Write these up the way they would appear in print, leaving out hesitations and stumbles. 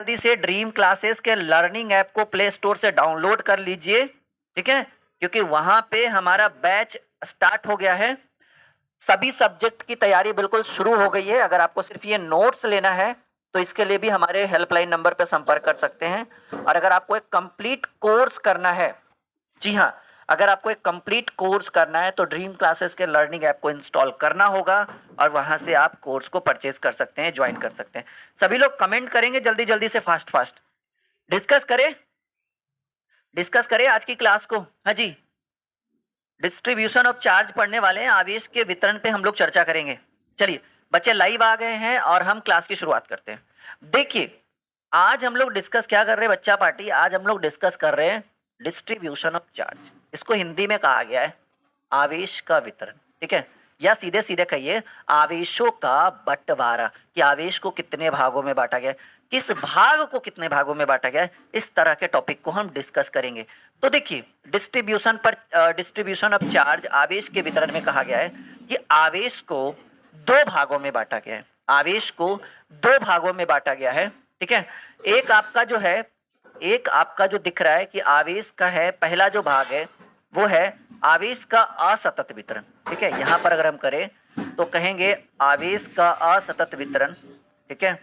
जल्दी से dream classes के लर्निंग ऐप को प्ले स्टोर से डाउनलोड कर लीजिए, ठीक है, क्योंकि वहां पे हमारा बैच स्टार्ट हो गया है। सभी सब्जेक्ट की तैयारी बिल्कुल शुरू हो गई है। अगर आपको सिर्फ ये नोट्स लेना है तो इसके लिए भी हमारे हेल्पलाइन नंबर पर संपर्क कर सकते हैं। और अगर आपको एक कंप्लीट कोर्स करना है, जी हाँ, अगर आपको एक कंप्लीट कोर्स करना है तो ड्रीम क्लासेस के लर्निंग ऐप को इंस्टॉल करना होगा और वहां से आप कोर्स को परचेज कर सकते हैं, ज्वाइन कर सकते हैं। सभी लोग कमेंट करेंगे जल्दी जल्दी से, फास्ट फास्ट डिस्कस करें आज की क्लास को। हाँ जी, डिस्ट्रीब्यूशन ऑफ चार्ज पढ़ने वाले हैं, आवेश के वितरण पे हम लोग चर्चा करेंगे। चलिए बच्चे लाइव आ गए हैं और हम क्लास की शुरुआत करते हैं। देखिए आज हम लोग डिस्कस क्या कर रहे हैं बच्चा पार्टी, आज हम लोग डिस्कस कर रहे हैं डिस्ट्रीब्यूशन ऑफ चार्ज। इसको हिंदी में कहा गया है आवेश का वितरण, ठीक है, या सीधे सीधे कहिए आवेशों का बंटवारा, कि आवेश को कितने भागों में बांटा गया है, किस भाग को कितने भागों में बांटा गया है, इस तरह के टॉपिक को हम डिस्कस करेंगे। तो देखिए डिस्ट्रीब्यूशन ऑफ चार्ज, आवेश के वितरण में कहा गया है कि आवेश को दो भागों में बांटा गया है। आवेश को दो भागों में बांटा गया है, ठीक है। एक आपका जो दिख रहा है कि आवेश का है, पहला जो भाग है वो है आवेश का असतत वितरण, ठीक है। यहां पर अगर हम करें तो कहेंगे आवेश का असतत वितरण, ठीक है,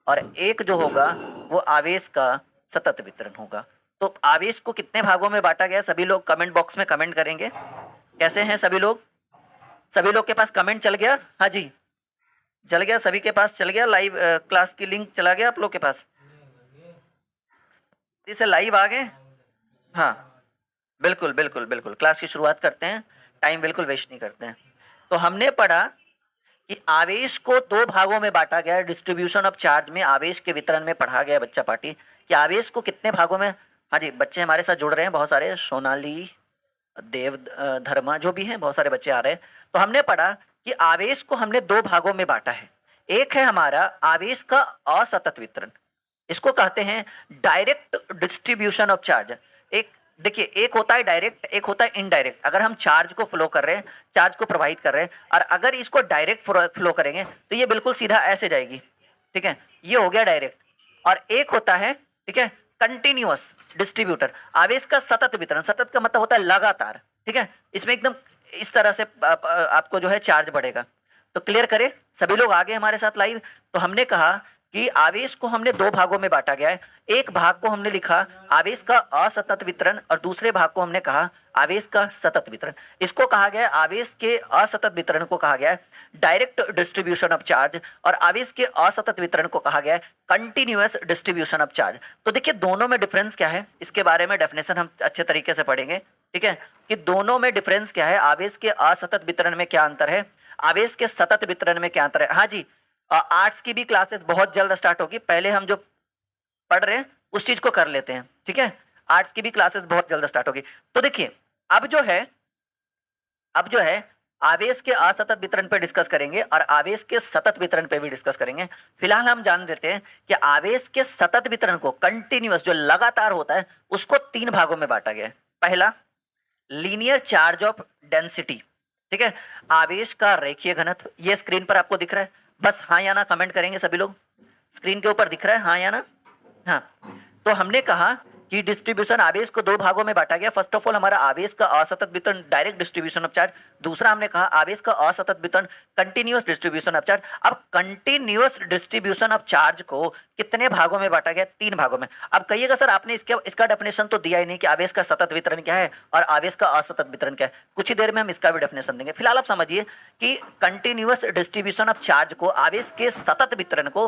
और एक जो होगा वो आवेश का सतत वितरण होगा। तो आवेश को कितने भागों में बांटा गया, सभी लोग कमेंट बॉक्स में कमेंट करेंगे। कैसे हैं सभी लोग? सभी लोग के पास कमेंट चल गया? हाँ जी, चल गया, सभी के पास चल गया। लाइव क्लास की लिंक चला गया आप लोग के पास? इसे लाइव आ गए? हाँ बिल्कुल बिल्कुल बिल्कुल, क्लास की शुरुआत करते हैं, टाइम बिल्कुल वेस्ट नहीं करते हैं। तो हमने पढ़ा कि आवेश को दो भागों में बांटा गया है। डिस्ट्रीब्यूशन ऑफ चार्ज में आवेश के वितरण में पढ़ा गया बच्चा पार्टी कि आवेश को कितने भागों में। हाँ जी, बच्चे हमारे साथ जुड़ रहे हैं बहुत सारे, सोनाली, देव, धर्मा, जो भी हैं, बहुत सारे बच्चे आ रहे हैं। तो हमने पढ़ा कि आवेश को हमने दो भागों में बांटा है। एक है हमारा आवेश का असतत वितरण, इसको कहते हैं डायरेक्ट डिस्ट्रीब्यूशन ऑफ चार्ज। एक देखिए, एक होता है डायरेक्ट, एक होता है इनडायरेक्ट। अगर हम चार्ज को फ्लो कर रहे हैं, चार्ज को प्रवाहित कर रहे हैं, और अगर इसको डायरेक्ट फ्लो करेंगे तो ये बिल्कुल सीधा ऐसे जाएगी, ठीक है, ये हो गया डायरेक्ट। और एक होता है, ठीक है, कंटिन्यूअस डिस्ट्रीब्यूटर, आवेश का सतत वितरण। सतत का मतलब होता है लगातार, ठीक है, इसमें एकदम इस तरह से आपको जो है चार्ज बढ़ेगा। तो क्लियर करें, सभी लोग आगे हमारे साथ लाइव। तो हमने कहा कि आवेश को हमने दो भागों में बांटा गया है। एक भाग को हमने लिखा आवेश का असतत वितरण और दूसरे भाग को हमने कहा आवेश का सतत वितरण। इसको कहा गया है, आवेश के असतत वितरण को कहा गया है डायरेक्ट डिस्ट्रीब्यूशन ऑफ चार्ज, और आवेश के असतत वितरण को कहा गया है कंटिन्यूअस डिस्ट्रीब्यूशन ऑफ चार्ज। तो देखिए दोनों में डिफरेंस क्या है, इसके बारे में डेफिनेशन हम अच्छे तरीके से पढ़ेंगे, ठीक है, कि दोनों में डिफरेंस क्या है, आवेश के असतत वितरण में क्या अंतर है, आवेश के सतत वितरण में क्या अंतर है। हाँ जी, आर्ट्स की भी क्लासेस बहुत जल्द स्टार्ट होगी, पहले हम जो पढ़ रहे हैं उस चीज को कर लेते हैं, ठीक है। आर्ट्स की भी क्लासेस बहुत जल्द स्टार्ट होगी। तो देखिए अब जो है आवेश के असतत वितरण पे डिस्कस करेंगे और आवेश के सतत वितरण पे भी डिस्कस करेंगे। फिलहाल हम जान लेते हैं कि आवेश के सतत वितरण को, कंटिन्यूअस जो लगातार होता है, उसको तीन भागों में बांटा गया है। पहला लीनियर चार्ज ऑफ डेंसिटी, ठीक है, आवेश का रेखीय घनत्व। ये स्क्रीन पर आपको दिख रहा है, बस हाँ या ना कमेंट करेंगे सभी लोग। स्क्रीन के ऊपर दिख रहा है हाँ या ना? हाँ। तो हमने कहा कि डिस्ट्रीब्यूशन आवेश को दो भागों में बांटा गया। फर्स्ट ऑफ ऑल हमारा आवेश का असतत वितरण डायरेक्ट डिस्ट्रीब्यूशन ऑफ चार्ज, दूसरा हमने कहा आवेश का असतत वितरण कंटिन्यूअस डिस्ट्रीब्यूशन ऑफ चार्ज। अब कंटिन्यूअस डिस्ट्रीब्यूशन ऑफ चार्ज को कितने भागों में बांटा गया? तीन भागों में। अब कहिएगा सर आपने इसका डेफिनेशन तो दिया ही नहीं कि आवेश का सतत वितरण क्या है और आवेश का असतत वितरण क्या है। कुछ ही देर में हम इसका भी डेफिनेशन देंगे। फिलहाल आप समझिए कि कंटिन्यूअस डिस्ट्रीब्यूशन ऑफ चार्ज को, आवेश के सतत वितरण को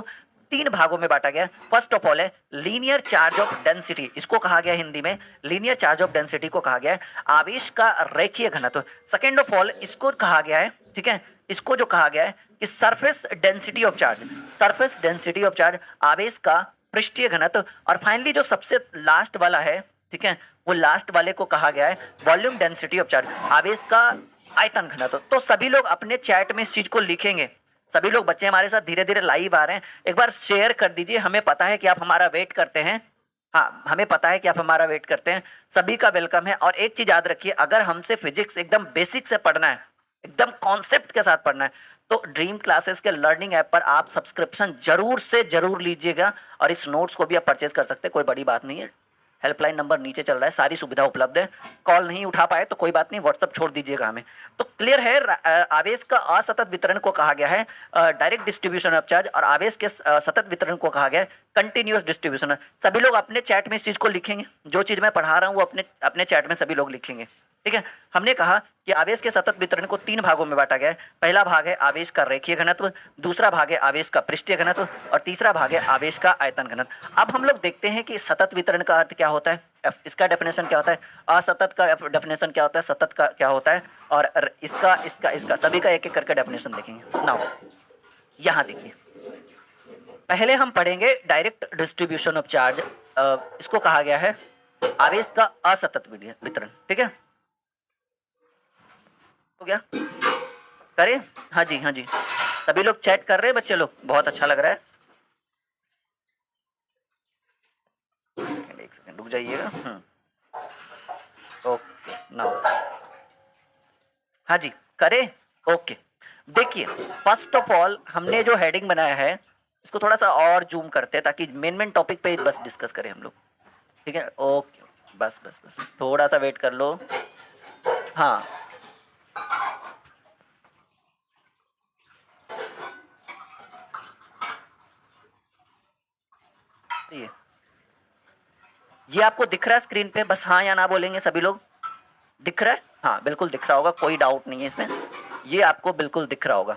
तीन भागों में बांटा गया। फर्स्ट ऑफ ऑल है लीनियर चार्ज ऑफ डेंसिटी, इसको कहा गया हिंदी में लीनियर चार्ज ऑफ डेंसिटी को कहा गया है आवेश का रेखीय घनत्व। सेकेंड ऑफ ऑल इसको कहा गया है, ठीक है, इसको जो कहा गया है कि surface density of charge, surface density of charge, आवेश का पृष्ठीय घनत्व। और फाइनली जो सबसे लास्ट वाला है, ठीक है, वो लास्ट वाले को कहा गया है वॉल्यूम डेंसिटी ऑफ चार्ज, आवेश का आयतन घनत्व। तो सभी लोग अपने चैट में इस चीज को लिखेंगे। सभी लोग बच्चे हमारे साथ धीरे धीरे लाइव आ रहे हैं, एक बार शेयर कर दीजिए। हमें पता है कि आप हमारा वेट करते हैं, हाँ हमें पता है कि आप हमारा वेट करते हैं। सभी का वेलकम है। और एक चीज याद रखिए, अगर हमसे फिजिक्स एकदम बेसिक से पढ़ना है, एकदम कॉन्सेप्ट के साथ पढ़ना है, तो ड्रीम क्लासेस के लर्निंग ऐप पर आप सब्सक्रिप्शन जरूर से जरूर लीजिएगा और इस नोट्स को भी आप परचेज कर सकते हैं, कोई बड़ी बात नहीं है। हेल्पलाइन नंबर नीचे चल रहा है, सारी सुविधा उपलब्ध है। कॉल नहीं उठा पाए तो कोई बात नहीं, व्हाट्सअप छोड़ दीजिएगा हमें। तो क्लियर है, आवेश का असतत वितरण को कहा गया है डायरेक्ट डिस्ट्रीब्यूशन ऑफ चार्ज और आवेश के सतत वितरण को कहा गया है कंटिन्यूअस डिस्ट्रीब्यूशन। सभी लोग अपने चैट में इस चीज़ को लिखेंगे, जो चीज़ मैं पढ़ा रहा हूँ वो अपने चैट में सभी लोग लिखेंगे, ठीक है। हमने कहा कि आवेश के सतत वितरण को 3 भागों में बांटा गया है। पहला भाग है आवेश का रेखीय घनत्व, दूसरा भाग है आवेश का पृष्ठीय घनत्व और तीसरा भाग है आवेश का आयतन घनत्व। अब हम लोग देखते हैं कि सतत वितरण का अर्थ क्या होता है, इसका डेफिनेशन क्या होता है, असतत का डेफिनेशन क्या होता है, सतत का क्या होता है और इसका सभी का एक एक करके डेफिनेशन देखेंगे। नाउ यहाँ देखिए, पहले हम पढ़ेंगे डायरेक्ट डिस्ट्रीब्यूशन ऑफ चार्ज। इसको कहा गया है आवेश का असतत वितरण, ठीक है। हो गया, करें? हाँ जी, हाँ जी, सभी लोग चैट कर रहे हैं बच्चे लोग, बहुत अच्छा लग रहा है। एक सेकंड रुक जाइएगा। ओके, नाउ हाँ जी, करें? ओके, देखिए फर्स्ट ऑफ ऑल हमने जो हेडिंग बनाया है इसको थोड़ा सा और जूम करते हैं ताकि मेन टॉपिक पे बस डिस्कस करें हम लोग, ठीक है। ओके, बस बस बस थोड़ा सा वेट कर लो। हाँ, ये आपको दिख रहा है स्क्रीन पे, बस हाँ या ना बोलेंगे सभी लोग। दिख रहा है? हाँ बिल्कुल दिख रहा होगा, कोई डाउट नहीं है इसमें, ये आपको बिल्कुल दिख रहा होगा।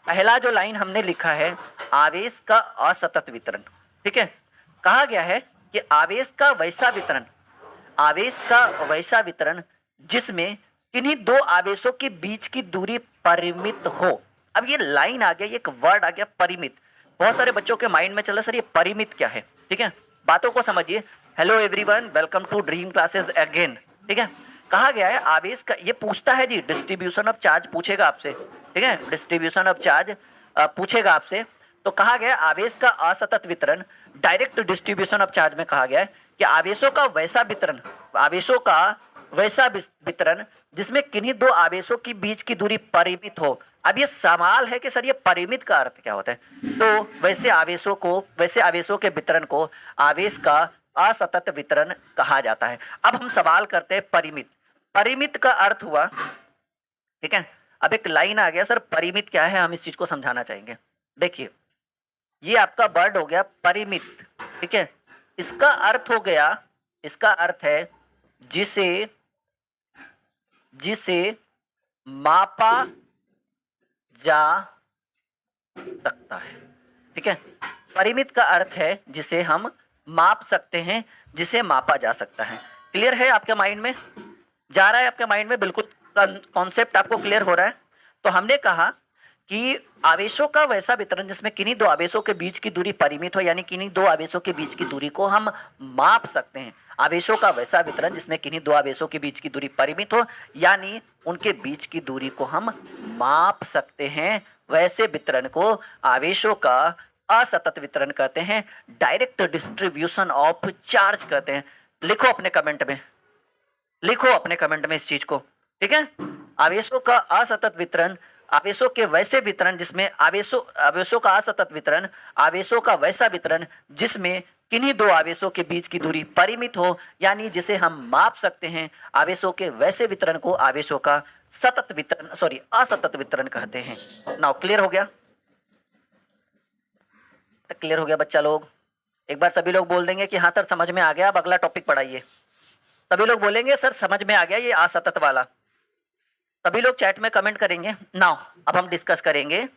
पहला जो लाइन हमने लिखा है आवेश का असतत वितरण, ठीक है। कहा गया है कि आवेश का वैसा वितरण जिसमें किन्हीं 2 आवेशों के बीच की दूरी परिमित हो। अब ये लाइन आ गया, ये एक वर्ड आ गया परिमित। बहुत सारे बच्चों के माइंड में चल रहा सर ये परिमित क्या है, ठीक है। बातों को समझिए। Hello everyone, welcome to Dream Classes again, ठीक है। कहा गया है आवेश का, ये पूछता है जी डिस्ट्रीब्यूशन ऑफ चार्ज पूछेगा आपसे, ठीक है। डिस्ट्रीब्यूशन ऑफ चार्ज पूछेगा आपसे, तो कहा गया आवेश का असतत वितरण डायरेक्ट डिस्ट्रीब्यूशन ऑफ चार्ज में कहा गया है कि आवेशों का वैसा वितरण जिसमें किन्हीं 2 आवेशों के बीच की दूरी परिमित हो। अब ये सवाल है कि सर ये परिमित का अर्थ क्या होता है, तो वैसे आवेशों के वितरण को आवेश का असतत वितरण कहा जाता है। अब हम सवाल करते हैं परिमित का अर्थ हुआ, ठीक है। अब एक लाइन आ गया सर परिमित क्या है, हम इस चीज को समझाना चाहेंगे। देखिए ये आपका वर्ड हो गया परिमित, ठीक है। इसका अर्थ है जिसे मापा जा सकता है, ठीक है। परिमित का अर्थ है जिसे हम माप सकते हैं, जिसे मापा जा सकता है। क्लियर है आपके माइंड में? जा रहा है आपके माइंड में? बिल्कुल कॉन्सेप्ट आपको क्लियर हो रहा है? तो हमने कहा कि आवेशों का वैसा वितरण जिसमें किन्हीं 2 आवेशों के बीच की दूरी परिमित हो, यानी किन्हीं 2 आवेशों के बीच की दूरी को हम माप सकते हैं। आवेशों का वैसा वितरण जिसमें किन्हीं 2 आवेशों के बीच की दूरी परिमित हो, यानी उनके बीच की दूरी को हम माप सकते हैं, वैसे वितरण को आवेशों का असतत वितरण कहते हैं, डायरेक्ट डिस्ट्रीब्यूशन ऑफ चार्ज कहते हैं। लिखो अपने कमेंट में इस चीज को, ठीक है। आवेशों का असतत वितरण, आवेशों के वैसे वितरण जिसमें आवेशों का असतत वितरण, आवेशों का वैसा वितरण जिसमें किन्हीं 2 आवेशों के बीच की दूरी परिमित हो, यानी जिसे हम माप सकते हैं। आवेशों के वैसे वितरण को आवेशों का असतत वितरण कहते हैं। नाउ क्लियर हो गया? क्लियर हो गया बच्चा लोग? एक बार सभी लोग बोल देंगे कि हाँ सर समझ में आ गया, अब अगला टॉपिक पढ़ाइए। सभी लोग बोलेंगे सर समझ में आ गया ये असतत वाला। सभी लोग चैट में कमेंट करेंगे। नाउ अब हम डिस्कस करेंगे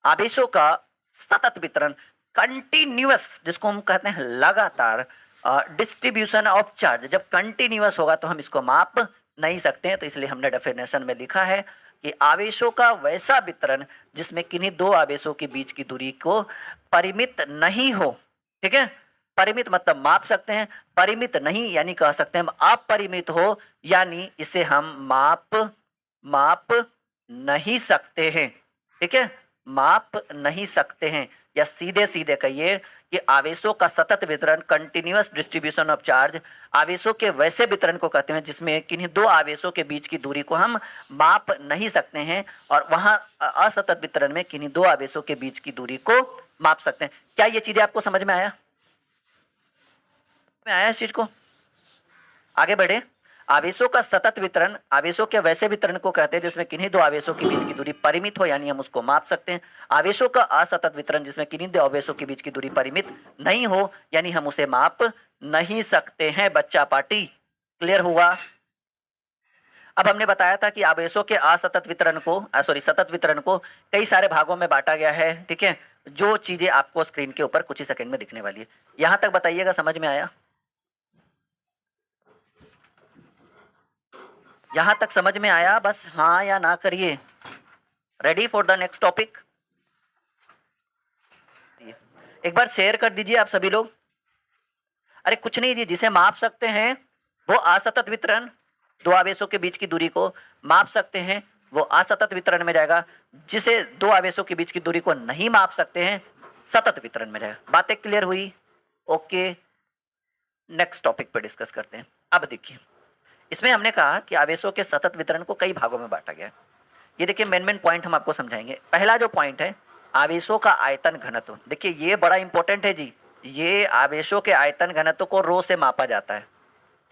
आवेशों का सतत वितरण, कंटिन्यूअस, जिसको हम कहते हैं लगातार डिस्ट्रीब्यूशन ऑफ चार्ज। जब कंटिन्यूअस होगा तो हम इसको माप नहीं सकते हैं, तो इसलिए हमने डेफिनेशन में लिखा है कि आवेशों का वैसा वितरण जिसमें किन्हीं 2 आवेशों के बीच की दूरी को परिमित नहीं हो, ठीक है। परिमित मतलब माप सकते हैं, परिमित नहीं यानी कह सकते हैं हम अपरिमित हो, यानी इसे हम माप नहीं सकते हैं, ठीक है। माप नहीं सकते हैं, या सीधे सीधे कहिए कि आवेशों का सतत वितरण, कंटिन्यूअस डिस्ट्रीब्यूशन ऑफ चार्ज, आवेशों के वैसे वितरण को कहते हैं जिसमें किन्हीं दो आवेशों के बीच की दूरी को हम माप नहीं सकते हैं, और वहां असतत वितरण में किन्हीं दो आवेशों के बीच की दूरी को माप सकते हैं। क्या ये चीजें आपको समझ में आया? में आया इस चीज को? आगे बढ़े। आवेशों का सतत वितरण, आवेशों के वैसे वितरण को कहते हैं जिसमें किन्हीं दो आवेशों के बीच की दूरी परिमित हो, यानी हम उसको माप सकते हैं। आवेशों का असतत वितरण, जिसमें किन्हीं दो आवेशों के बीच की दूरी परिमित नहीं हो, यानी हम उसे माप नहीं सकते हैं। बच्चा पार्टी क्लियर हुआ? अब हमने बताया था कि आवेशों के असतत वितरण को सतत वितरण को कई सारे भागों में बांटा गया है। ठीक है, जो चीजें आपको स्क्रीन के ऊपर कुछ ही सेकंड में दिखने वाली है। यहां तक बताइएगा, समझ में आया? यहां तक समझ में आया? बस हाँ या ना करिए। Ready for the next topic? एक बार शेयर कर दीजिए आप सभी लोग। अरे कुछ नहीं जी, जिसे माप सकते हैं वो असतत वितरण, दो आवेशों के बीच की दूरी को माप सकते हैं वो असतत वितरण में जाएगा। जिसे दो आवेशों के बीच की दूरी को नहीं माप सकते हैं सतत वितरण में जाएगा। बातें क्लियर हुई? ओके, नेक्स्ट टॉपिक पर डिस्कस करते हैं। अब देखिए, इसमें हमने कहा कि आवेशों के सतत वितरण को कई भागों में बांटा गया है। ये देखिए मेन पॉइंट हम आपको समझाएंगे। पहला जो पॉइंट है आवेशों का आयतन घनत्व, देखिए ये बड़ा इंपॉर्टेंट है जी। ये आवेशों के आयतन घनत्व को रो से मापा जाता है।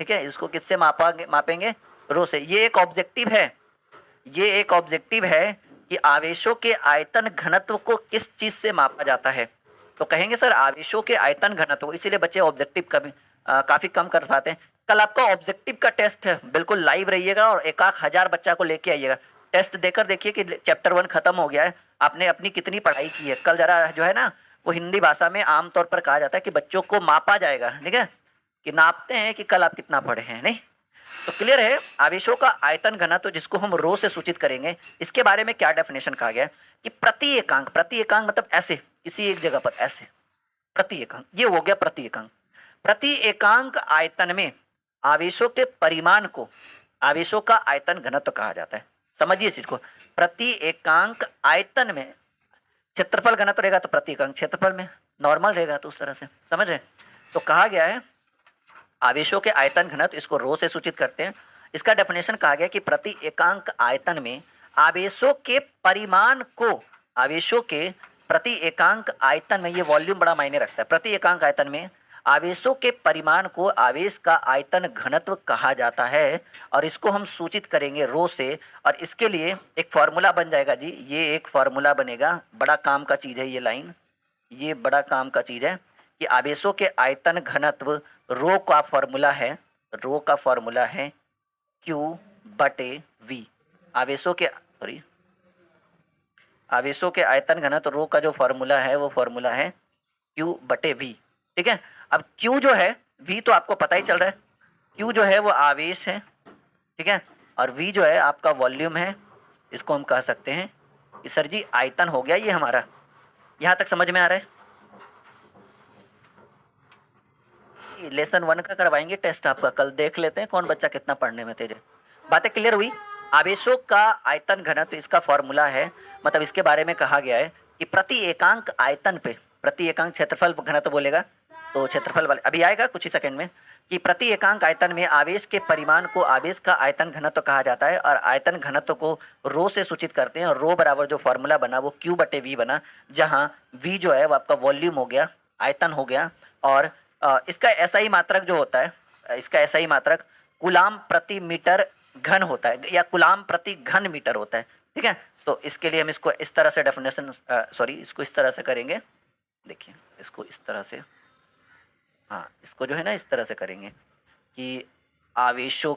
ठीक है, इसको किससे मापेंगे? रो से। ये एक ऑब्जेक्टिव है, ये एक ऑब्जेक्टिव है कि आवेशों के आयतन घनत्व को किस चीज से मापा जाता है। तो कहेंगे सर आवेशों के आयतन घनत्व, इसीलिए बच्चे ऑब्जेक्टिव काफी कम कर पाते हैं। कल आपका ऑब्जेक्टिव का टेस्ट है, बिल्कुल लाइव रहिएगा और 1,000 बच्चा को लेके आइएगा। टेस्ट देकर देखिए कि चैप्टर 1 खत्म हो गया है, आपने अपनी कितनी पढ़ाई की है। कल जरा जो है ना, वो हिंदी भाषा में आमतौर पर कहा जाता है कि बच्चों को मापा जाएगा। ठीक है, कि नापते हैं कि कल आप कितना पढ़े हैं। नहीं तो क्लियर है। आवेशों का आयतन घनत्व तो जिसको हम रो से सूचित करेंगे, इसके बारे में क्या डेफिनेशन कहा गया है कि प्रति एकांक मतलब ऐसे किसी एक जगह पर ऐसे प्रति एकांक, ये हो गया प्रति एकांक। प्रति एकांक आयतन में आवेशों के परिमाण को आवेशों का आयतन घनत्व कहा जाता है। समझिए इस चीज को। प्रति एकांक आयतन में क्षेत्रफल घनत्व रहेगा तो प्रति एकांक क्षेत्रफल में नॉर्मल रहेगा, तो उस तरह से समझ रहे। तो कहा गया है आवेशों के आयतन घनत्व, इसको रो से सूचित करते हैं। इसका डेफिनेशन कहा गया कि प्रति एकांक आयतन में आवेशों के परिमाण को, आवेशों के प्रति एकांक आयतन में, ये वॉल्यूम बड़ा मायने रखता है, प्रति एकांक आयतन में आवेशों के परिमाण को आवेश का आयतन घनत्व कहा जाता है। और इसको हम सूचित करेंगे रो से, और इसके लिए एक फॉर्मूला बन जाएगा जी। ये एक फॉर्मूला बनेगा, बड़ा काम का चीज है ये लाइन, ये बड़ा काम का चीज है कि आवेशों के आयतन घनत्व रो का फॉर्मूला है, रो का फॉर्मूला है Q/V। आवेशों के आयतन घनत्व रो का जो फॉर्मूला है वो फॉर्मूला है Q/V। ठीक है, अब Q जो है, V तो आपको पता ही चल रहा है, Q जो है वो आवेश है। ठीक है, और V जो है आपका वॉल्यूम है। इसको हम कह सकते हैं कि सर जी आयतन हो गया ये हमारा। यहां तक समझ में आ रहा है? लेसन 1 का करवाएंगे टेस्ट आपका, कल देख लेते हैं कौन बच्चा कितना पढ़ने में तेज है। बातें क्लियर हुई? आवेशों का आयतन घनत्व इसका फॉर्मूला है, मतलब इसके बारे में कहा गया है कि प्रति एकांक आयतन पे, प्रति एकांक क्षेत्रफल घनत्व बोलेगा तो क्षेत्रफल वाले अभी आएगा कुछ ही सेकंड में, कि प्रति एकांक आयतन में आवेश के परिमाण को आवेश का आयतन घनत्व कहा जाता है। और आयतन घनत्व को रो से सूचित करते हैं, और रो बराबर जो फॉर्मूला बना वो Q/V बना, जहां V जो है वो आपका वॉल्यूम हो गया, आयतन हो गया। और इसका एसआई मात्रक जो होता है, इसका एसआई मात्रक कूलाम प्रति मीटर घन होता है, या कूलाम प्रति घन मीटर होता है। ठीक है, तो इसके लिए हम इसको इस तरह से डेफिनेशन इसको इस तरह से करेंगे। देखिए इसको इस तरह से, हाँ इसको जो है ना इस तरह से करेंगे कि आवेशों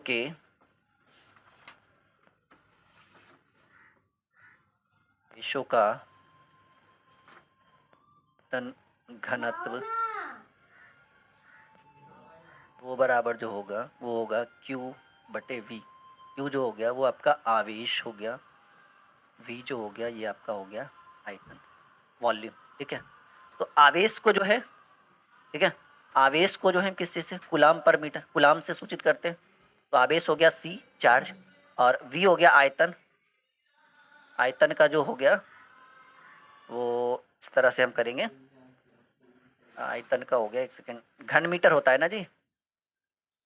का तन घनत्व वो बराबर जो होगा वो होगा Q/V। Q जो हो गया वो आपका आवेश हो गया, V जो हो गया ये आपका हो गया आयतन, वॉल्यूम। ठीक है, तो आवेश को जो है, ठीक है, आवेश को जो है किस चीज़ से, कूलाम पर मीटर, कूलाम से सूचित करते हैं। तो आवेश हो गया C चार्ज, और V हो गया आयतन, आयतन का जो हो गया वो इस तरह से हम करेंगे। आयतन का हो गया, एक सेकेंड, घन मीटर होता है ना जी,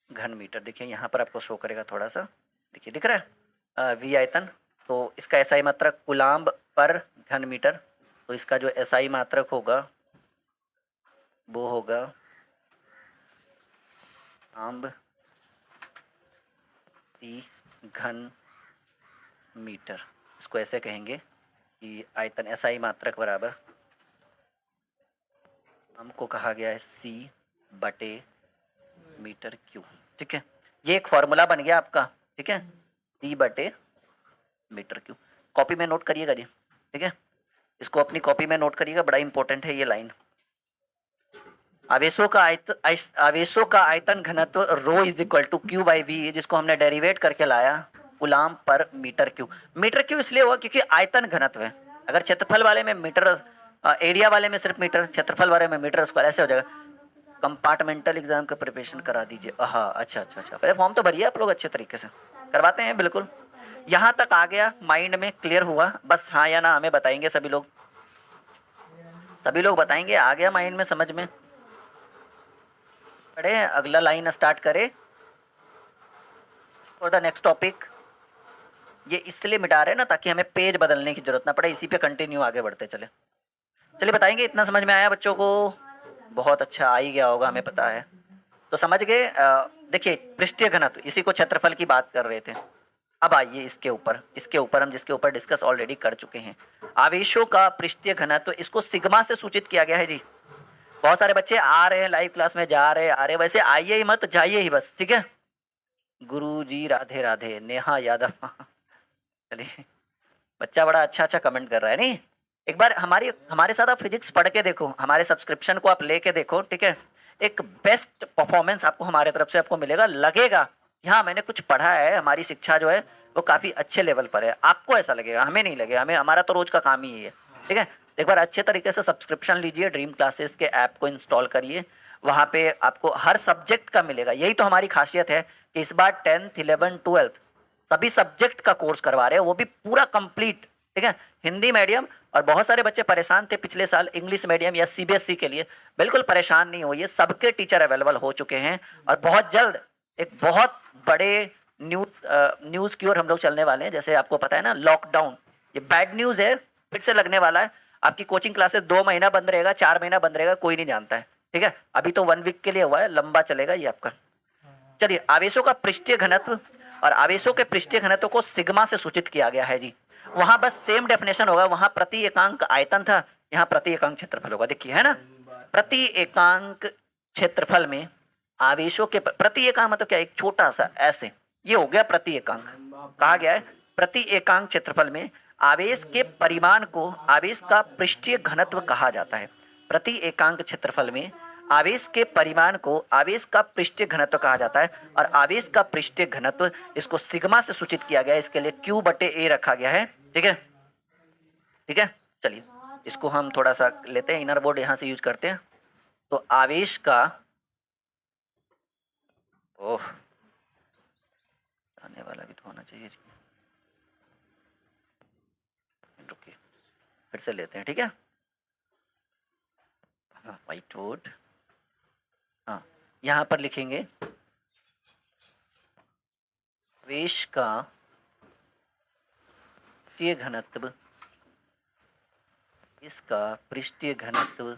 घन मीटर। देखिए यहाँ पर आपको शो करेगा थोड़ा सा, देखिए दिख रहा है वी आयतन। तो इसका एसआई मात्रक कूलाम्ब पर घन मीटर, तो इसका जो एसआई मात्रक होगा वो होगा कूलाम्ब प्रति घन मीटर। इसको ऐसे कहेंगे कि आयतन एसआई मात्रक बराबर हमको कहा गया है सी बटे मीटर क्यूब। ठीक है, ये एक फॉर्मूला बन गया आपका। ठीक है, सी बटे मीटर क्यूब। कॉपी में नोट करिएगा जी। ठीक है, इसको अपनी कॉपी में नोट करिएगा, बड़ा इंपॉर्टेंट है ये लाइन। आवेशों का आयतन घनत्व rho is equal to Q by V, जिसको हमने डेरिवेट करके लाया कूलाम्ब पर मीटर क्यूब। मीटर क्यूब इसलिए हुआ क्योंकि आयतन घनत्व है। अगर क्षेत्रफल वाले में मीटर, एरिया वाले में सिर्फ मीटर, क्षेत्रफल वाले में मीटर, उसको ऐसे हो जाएगा। कंपार्टमेंटल एग्जाम का प्रिपरेशन करा दीजिए। हाँ अच्छा अच्छा अच्छा, पहले फॉर्म तो भरिए आप लोग, अच्छे तरीके से करवाते हैं बिल्कुल। यहाँ तक आ गया, माइंड में क्लियर हुआ? बस हाँ या ना हमें बताएंगे सभी लोग, सभी लोग बताएंगे आ गया माइंड में, समझ में? पढ़े, अगला लाइन स्टार्ट करें फॉर द नेक्स्ट टॉपिक। ये इसलिए मिटा रहे हैं ना ताकि हमें पेज बदलने की जरूरत ना पड़े, इसी पे कंटिन्यू आगे बढ़ते चले। चलिए बताएंगे, इतना समझ में आया बच्चों को? बहुत अच्छा, आ ही गया होगा, हमें पता है। तो समझ गए। देखिए पृष्ठीय घनत्व, इसी को क्षेत्रफल की बात कर रहे थे। अब आइए इसके ऊपर हम जिसके ऊपर डिस्कस ऑलरेडी कर चुके हैं, आवेशों का पृष्ठीय घनत्व, इसको सिग्मा से सूचित किया गया है जी। बहुत सारे बच्चे आ रहे हैं लाइव क्लास में, जा रहे आ रहे, वैसे आइए ही मत, जाइए ही बस। ठीक है, गुरु जी राधे राधे, नेहा यादव चलिए, बच्चा बड़ा अच्छा अच्छा कमेंट कर रहा है। नहीं, एक बार हमारे साथ आप फिजिक्स पढ़ के देखो, हमारे सब्सक्रिप्शन को आप लेके देखो। ठीक है, एक बेस्ट परफॉर्मेंस आपको हमारे तरफ से आपको मिलेगा, लगेगा हाँ मैंने कुछ पढ़ा है, हमारी शिक्षा जो है वो काफ़ी अच्छे लेवल पर है। आपको ऐसा लगेगा, हमें नहीं लगेगा, हमारा तो रोज का काम ही है। ठीक है, एक बार अच्छे तरीके से सब्सक्रिप्शन लीजिए, ड्रीम क्लासेस के ऐप को इंस्टॉल करिए, वहाँ पे आपको हर सब्जेक्ट का मिलेगा। यही तो हमारी खासियत है कि इस बार 10th 11th 12th सभी सब्जेक्ट का कोर्स करवा रहे हैं, वो भी पूरा कंप्लीट। ठीक है, हिंदी मीडियम, और बहुत सारे बच्चे परेशान थे पिछले साल इंग्लिश मीडियम या सीबीएसई के लिए, बिल्कुल परेशान नहीं होइए, सबके टीचर अवेलेबल हो चुके हैं। और बहुत जल्द एक बहुत बड़े न्यूज़ की ओर हम लोग चलने वाले हैं। जैसे आपको पता है ना, लॉकडाउन ये बैड न्यूज़ है, फिर से लगने वाला है। आपकी कोचिंग क्लासेस 2 महीना बंद रहेगा, 4 महीना बंद रहेगा, कोई नहीं जानता है। ठीक है, अभी तो 1 वीक के लिए हुआ है, लंबा चलेगा ये आपका। चलिए, आवेशों का पृष्ठीय घनत्व, और आवेशों के पृष्ठीय घनत्व को सिग्मा से सूचित किया गया है जी। वहां बस सेम डेफिनेशन होगा, वहां प्रति एकांक आयतन था, यहाँ प्रति एकांक क्षेत्रफल होगा। देखिए है ना, प्रति एकांक क्षेत्रफल में आवेशों के प्रति एकांक मतलब क्या, एक छोटा सा ऐसे, ये हो गया प्रति एकांक। कहा गया है प्रति एकांक क्षेत्रफल में आवेश के परिमाण को आवेश का पृष्ठीय घनत्व कहा जाता है। प्रति एकांक क्षेत्रफल में आवेश के परिमाण को आवेश का पृष्ठीय घनत्व कहा जाता है, और आवेश का पृष्ठीय घनत्व इसको सिग्मा से सूचित किया गया है। इसके लिए Q बटे A रखा गया है। ठीक है, ठीक है, चलिए इसको हम थोड़ा सा लेते हैं, इनर बोर्ड यहाँ से यूज करते हैं। तो आवेश का, ओह आने वाला भी तो होना चाहिए जी, रुकिए फिर से लेते हैं। ठीक है, हाँ व्हाइट बोर्ड, हाँ यहाँ पर लिखेंगे आवेश का पृष्ठीय घनत्व, इसका पृष्ठीय घनत्व,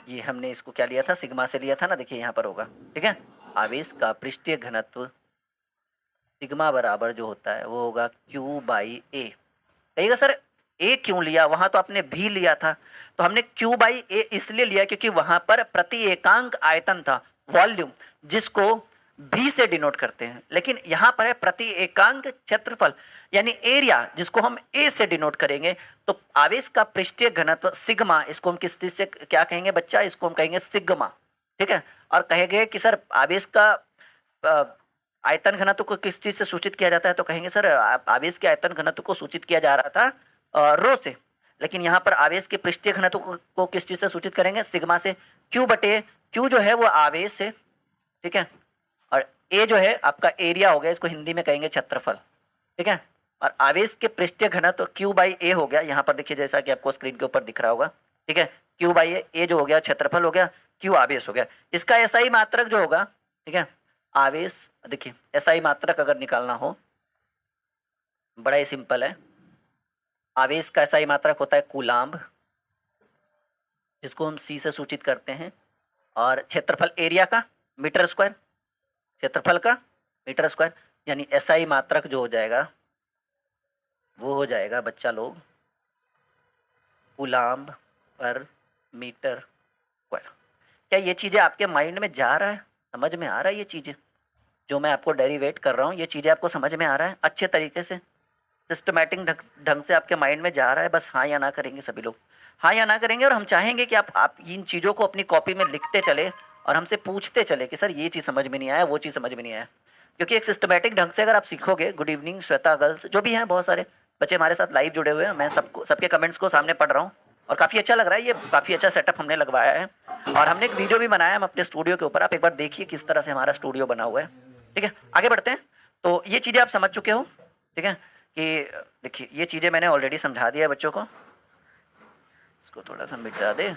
ये हमने इसको क्या लिया था, सिग्मा से लिया था ना, देखिए यहाँ पर होगा। ठीक है, आवेश का पृष्ठीय घनत्व सिग्मा बराबर जो होता है वो होगा Q बाई A। कहिएगा सर A क्यों लिया, वहां तो आपने भी लिया था। तो हमने Q बाई A इसलिए लिया क्योंकि वहां पर प्रति एकांक आयतन था, वॉल्यूम, जिसको भी से डिनोट करते हैं, लेकिन यहाँ पर है प्रति एकांक क्षेत्रफल यानी एरिया, जिसको हम ए से डिनोट करेंगे। तो आवेश का पृष्ठीय घनत्व सिग्मा, इसको हम किस चीज से क्या कहेंगे बच्चा, इसको हम कहेंगे सिग्मा। ठीक है, और कहेंगे कि सर आवेश का आयतन घनत्व को किस चीज से सूचित किया जाता है, तो कहेंगे सर आवेश के आयतन घनत्व को सूचित किया जा रहा था रो से, लेकिन यहाँ पर आवेश के पृष्ठीय घनत्व को किस चीज से सूचित करेंगे, सिग्मा से। Q बटे Q जो है वो आवेश है। ठीक है, और A जो है आपका एरिया हो गया, इसको हिंदी में कहेंगे क्षेत्रफल। ठीक है, और आवेश के पृष्ठीय घनत्व Q बाई ए हो गया, यहाँ पर देखिए जैसा कि आपको स्क्रीन के ऊपर दिख रहा होगा, ठीक है। Q बाई ए जो हो गया क्षेत्रफल हो गया, Q आवेश हो गया। इसका एसआई मात्रक जो होगा, ठीक है, आवेश, देखिए एसआई मात्रक अगर निकालना हो बड़ा ही सिंपल है। आवेश का एसआई मात्रक होता है कूलाम्ब, जिसको हम C से सूचित करते हैं, और क्षेत्रफल एरिया का मीटर स्क्वायर, क्षेत्रफल का मीटर स्क्वायर, यानी एसआई मात्रक जो हो जाएगा वो हो जाएगा बच्चा लोग कूलाम्ब पर मीटर स्क्वायर। क्या ये चीज़ें आपके माइंड में जा रहा है, समझ में आ रहा है? ये चीज़ें जो मैं आपको डेरिवेट कर रहा हूँ, ये चीज़ें आपको समझ में आ रहा है अच्छे तरीके से, सिस्टमैटिक ढंग से आपके माइंड में जा रहा है? बस हाँ या ना करेंगे सभी लोग, हाँ या ना करेंगे। और हम चाहेंगे कि आप इन चीज़ों को अपनी कॉपी में लिखते चले और हमसे पूछते चले कि सर ये चीज़ समझ में नहीं आया, वो चीज़ समझ में नहीं आया। क्योंकि एक सिस्टमैटिक ढंग से अगर आप सीखोगे, गुड इवनिंग श्वेता गर्ल्स, जो भी हैं बहुत सारे बच्चे हमारे साथ लाइव जुड़े हुए हैं, मैं सबके कमेंट्स को सामने पढ़ रहा हूँ और काफ़ी अच्छा लग रहा है। ये काफ़ी अच्छा सेटअप हमने लगवाया है और हमने एक वीडियो भी बनाया हम अपने स्टूडियो के ऊपर, आप एक बार देखिए किस तरह से हमारा स्टूडियो बना हुआ है, ठीक है। आगे बढ़ते हैं। तो ये चीज़ें आप समझ चुके हो, ठीक है, कि देखिए ये चीज़ें मैंने ऑलरेडी समझा दिया है बच्चों को, इसको थोड़ा सा मिटा दे,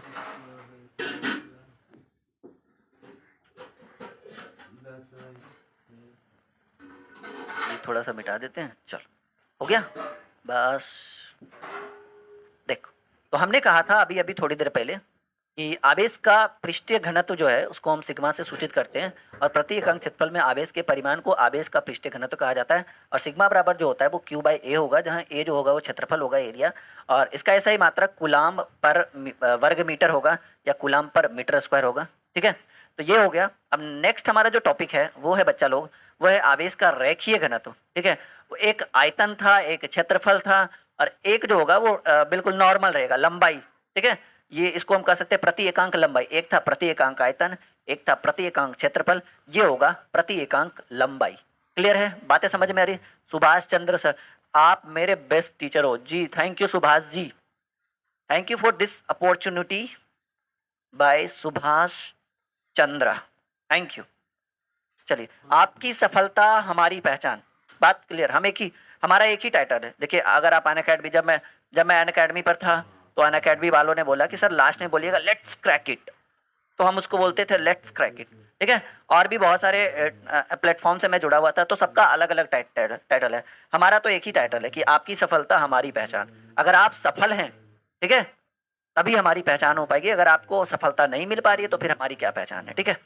थोड़ा सा मिटा देते हैं, चलो हो गया बस। देखो, तो हमने कहा था अभी अभी थोड़ी देर पहले कि आवेश का पृष्ठीय घनत्व जो है उसको हम सिग्मा से सूचित करते हैं और प्रति इकाई क्षेत्रफल में आवेश के परिमाण को आवेश का पृष्ठीय घनत्व कहा जाता है। और सिग्मा बराबर जो होता है वो Q बाई ए होगा, जहाँ ए जो होगा वो क्षेत्रफल होगा, एरिया, और इसका ऐसा ही मात्रक कूलाम्ब पर वर्ग मीटर होगा या कूलाम्ब पर मीटर स्क्वायर होगा, ठीक है। तो ये हो गया। अब नेक्स्ट हमारा जो टॉपिक है वो है बच्चा लोग, वो है आवेश का रेखीय घनत्व, ठीक है। वो एक आयतन था, एक क्षेत्रफल था, और एक जो होगा वो बिल्कुल नॉर्मल रहेगा, लंबाई, ठीक है। ये इसको हम कह सकते हैं प्रति एकांक लंबाई, एक था प्रति एकांक आयतन, एक था प्रति एकांक क्षेत्रफल, ये होगा प्रति एकांक लंबाई। क्लियर है? बातें समझ में आ रही? सुभाष चंद्र सर, आप मेरे बेस्ट टीचर हो जी, thank you Subhash ji, thank you for this opportunity by Subhash Chandra, thank you. चलिए, आपकी सफलता हमारी पहचान, बात क्लियर। हमारा एक ही टाइटल है। देखिए, अगर आप अनअकैडमी, जब मैं अनअकैडमी पर था तो अनअकैडमी वालों ने बोला कि सर लास्ट में बोलिएगा लेट्स क्रैक इट, तो हम उसको बोलते थे लेट्स क्रैक इट, ठीक है। और भी बहुत सारे प्लेटफॉर्म से मैं जुड़ा हुआ था, तो सबका अलग अलग टाइटल है। हमारा तो एक ही टाइटल है कि आपकी सफलता हमारी पहचान। अगर आप सफल हैं, ठीक है, तभी हमारी पहचान हो पाएगी। अगर आपको सफलता नहीं मिल पा रही है तो फिर हमारी क्या पहचान है, ठीक है।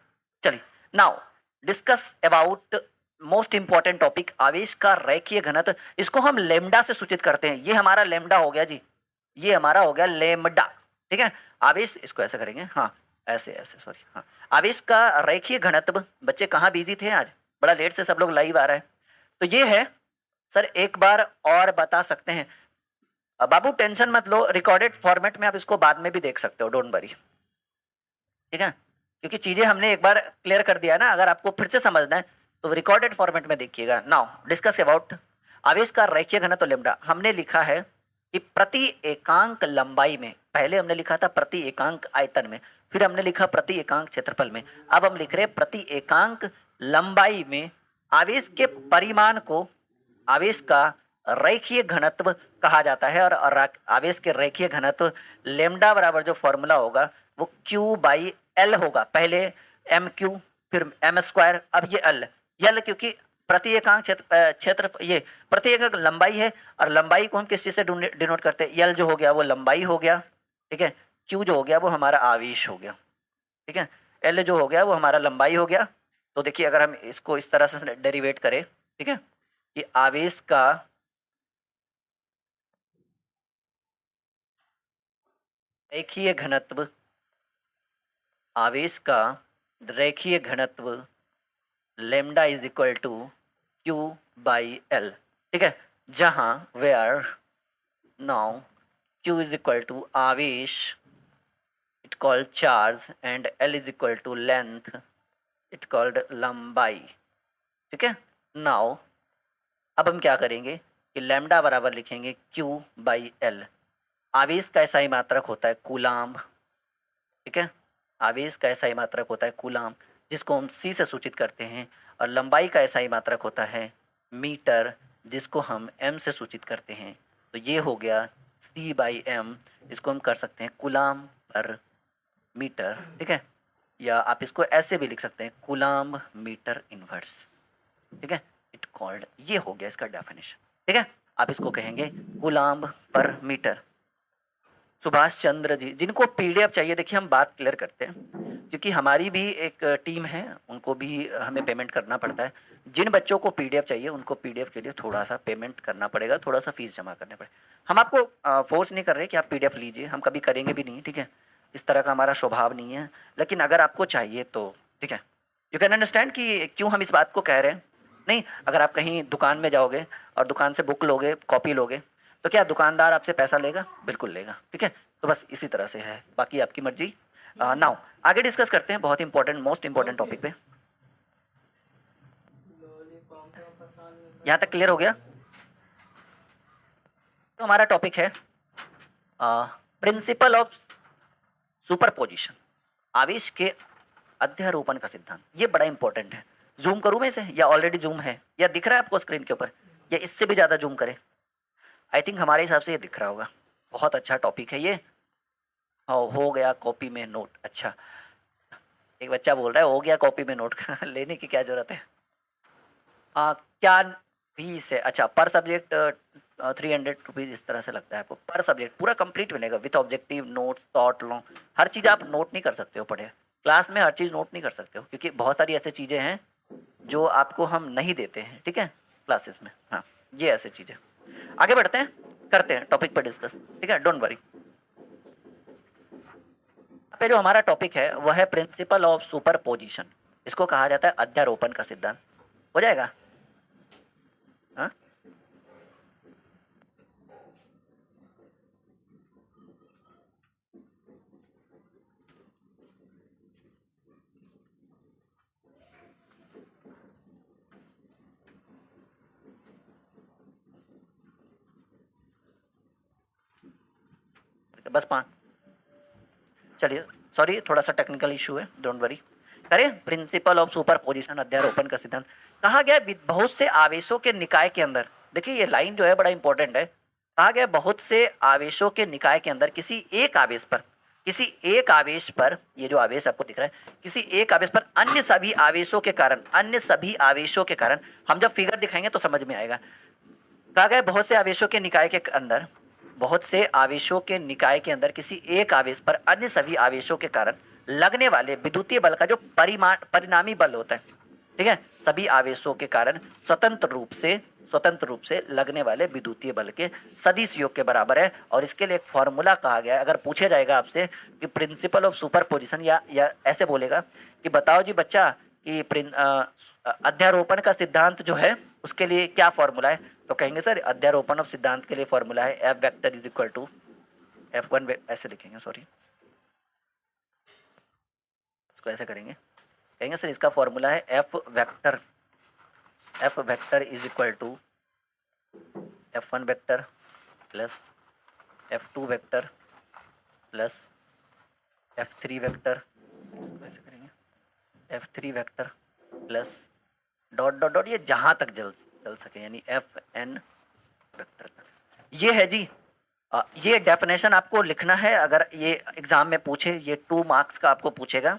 चलिए, now discuss about most important topic, आवेश का रेखीय घनत्व। इसको हम लेमडा से सूचित करते हैं। ये हमारा लेमडा हो गया जी, ये हमारा हो गया लेमडा, ठीक है। आवेश, इसको ऐसे करेंगे, हाँ ऐसे ऐसे, सॉरी, हाँ। आवेश का रेखीय घनत्व, बच्चे कहाँ बिजी थे आज, बड़ा लेट से सब लोग लाइव आ रहा है। तो ये है सर, एक बार और बता सकते हैं। बाबू टेंशन मत लो, रिकॉर्डेड फॉर्मेट में आप इसको बाद में भी देख सकते हो, डोंट वरी, ठीक है। क्योंकि चीजें हमने एक बार क्लियर कर दिया ना, अगर आपको फिर से समझना है तो रिकॉर्डेड फॉर्मेट में देखिएगा। नाउ डिस्कस अबाउट आवेश का रेखीय घनत्व लेमडा। हमने लिखा है कि प्रति एकांक लंबाई में, पहले हमने लिखा था प्रति एकांक आयतन में, फिर हमने लिखा प्रति एकांक क्षेत्रफल में, अब हम लिख रहे हैं प्रति एकांक लंबाई में आवेश के परिमाण को आवेश का रेखीय घनत्व कहा जाता है। और आवेश के रेखीय घनत्व लेमडा बराबर जो फॉर्मूला होगा वो Q बाई एल होगा। पहले एम क्यू, फिर एम स्क्वायर, अब ये एल क्योंकि प्रति एकांक क्षेत्र ये प्रति एकांक लंबाई है, और लंबाई को हम किस चीज से डिनोट करते हैं, एल जो हो गया वो लंबाई हो गया, ठीक है। क्यू जो हो गया वो हमारा आवेश हो गया, ठीक है। एल जो हो गया वो हमारा लंबाई हो गया। तो देखिए, अगर हम इसको इस तरह से डेरिवेट करें, ठीक है, कि आवेश का रेखीय घनत्व, आवेश का रेखीय घनत्व lambda is equal to Q by L, ठीक है। जहां where now Q is equal to आवेश, it called charge, and L is equal to length, it called लंबाई, ठीक है। नाउ अब हम क्या करेंगे कि लैम्डा बराबर लिखेंगे Q बाई एल। आवेश का ऐसा ही मात्रक होता है कूलाम्ब, ठीक है। आवेश का ऐसा ही मात्रक होता है कूलाम्ब, जिसको हम C से सूचित करते हैं, और लंबाई का ऐसा ही मात्रक होता है मीटर, जिसको हम m से सूचित करते हैं, तो ये हो गया C/m, इसको हम कर सकते हैं कूलाम पर मीटर, ठीक है, या आप इसको ऐसे भी लिख सकते हैं कूलाम मीटर इनवर्स, ठीक है, इट कॉल्ड, ये हो गया इसका डेफिनेशन, ठीक है, आप इसको कहेंगे कूलाम पर मीटर। सुभाष चंद्र जी, जिनको पीडीएफ चाहिए, देखिए हम बात क्लियर करते हैं, क्योंकि हमारी भी एक टीम है, उनको भी हमें पेमेंट करना पड़ता है। जिन बच्चों को पीडीएफ चाहिए उनको पीडीएफ के लिए थोड़ा सा पेमेंट करना पड़ेगा, थोड़ा सा फीस जमा करने पड़ेगा। हम आपको फोर्स नहीं कर रहे कि आप पीडीएफ लीजिए, हम कभी करेंगे भी नहीं, ठीक है, इस तरह का हमारा स्वभाव नहीं है, लेकिन अगर आपको चाहिए तो ठीक है, यू कैन अंडरस्टैंड कि क्यों हम इस बात को कह रहे हैं। नहीं, अगर आप कहीं दुकान में जाओगे और दुकान से बुक लोगे, कॉपी लोगे, तो क्या दुकानदार आपसे पैसा लेगा? बिल्कुल लेगा, ठीक है, तो बस इसी तरह से है, बाकी आपकी मर्जी। नाउ आगे डिस्कस करते हैं बहुत इंपॉर्टेंट, मोस्ट इंपॉर्टेंट टॉपिक पे। यहाँ तक क्लियर हो गया? तो हमारा टॉपिक है प्रिंसिपल ऑफ सुपरपोजिशन, आवेश के अध्यारोपण का सिद्धांत। ये बड़ा इंपॉर्टेंट है। जूम करूँ मैं इसे, या ऑलरेडी जूम है, या दिख रहा है आपको स्क्रीन के ऊपर, या इससे भी ज़्यादा जूम करें? आई थिंक हमारे हिसाब से ये दिख रहा होगा। बहुत अच्छा टॉपिक है ये। हो गया कॉपी में नोट। अच्छा, एक बच्चा बोल रहा है हो गया कॉपी में नोट लेने की क्या जरूरत है? क्या फीस है? अच्छा, पर सब्जेक्ट 300 रुपीज़ इस तरह से लगता है आपको पर सब्जेक्ट, पूरा कंप्लीट मिलेगा विथ ऑब्जेक्टिव नोट्स, थॉट लो, हर चीज़ आप नोट नहीं कर सकते हो पढ़े क्लास में, हर चीज़ नोट नहीं कर सकते हो, क्योंकि बहुत सारी ऐसी चीज़ें हैं जो आपको हम नहीं देते हैं, ठीक है, क्लासेस में। हाँ, ये ऐसी चीज़ें। आगे बढ़ते हैं, करते हैं टॉपिक पर डिस्कस, ठीक है, डोंट वरी। पे जो हमारा टॉपिक है वह है प्रिंसिपल ऑफ सुपरपोजिशन, इसको कहा जाता है अध्यारोपण का सिद्धांत। हो जाएगा? हाँ, बस 5। चलिए, सॉरी थोड़ा सा टेक्निकल इशू है, डोंट वरी। करें प्रिंसिपल ऑफ सुपरपोजिशन, अध्यारोपण का सिद्धांत। कहा गया बहुत से आवेशों के निकाय के अंदर, देखिए ये लाइन जो है बड़ा इंपॉर्टेंट है, कहा गया बहुत से आवेशों के निकाय के अंदर किसी एक आवेश पर, किसी एक आवेश पर, ये जो आवेश आपको दिख रहा है, किसी एक आवेश पर अन्य सभी आवेशों के कारण, अन्य सभी आवेशों के कारण, हम जब फिगर दिखाएंगे तो समझ में आएगा। कहा गया बहुत से आवेशों के निकाय के अंदर, बहुत से आवेशों के निकाय के अंदर किसी एक आवेश पर अन्य सभी आवेशों के कारण लगने वाले विद्युतीय बल का जो परिणामी बल होता है, ठीक है, सभी आवेशों के कारण स्वतंत्र रूप से लगने वाले विद्युतीय बल के सदिश योग के बराबर है। और इसके लिए एक फॉर्मूला कहा गया है। अगर पूछे जाएगा आपसे कि प्रिंसिपल ऑफ सुपरपोजिशन, या ऐसे बोलेगा कि बताओ जी बच्चा कि अध्यारोपण का सिद्धांत जो है उसके लिए क्या फॉर्मूला है, तो कहेंगे सर अध्यारोपण ऑफ सिद्धांत के लिए फॉर्मूला है F vector is equal to F1, ऐसे लिखेंगे, सॉरी इसको ऐसे कहेंगे सर इसका फॉर्मूला है F vector is equal to F1 vector plus F2 vector plus F3 vector, ऐसे करेंगे F3 vector plus dot dot dot, ये जहाँ तक चल सके, यानी Fn वेक्टर तक। ये है जी, ये डेफिनेशन आपको लिखना है। अगर ये एग्जाम में पूछे, ये 2 मार्क्स का आपको पूछेगा।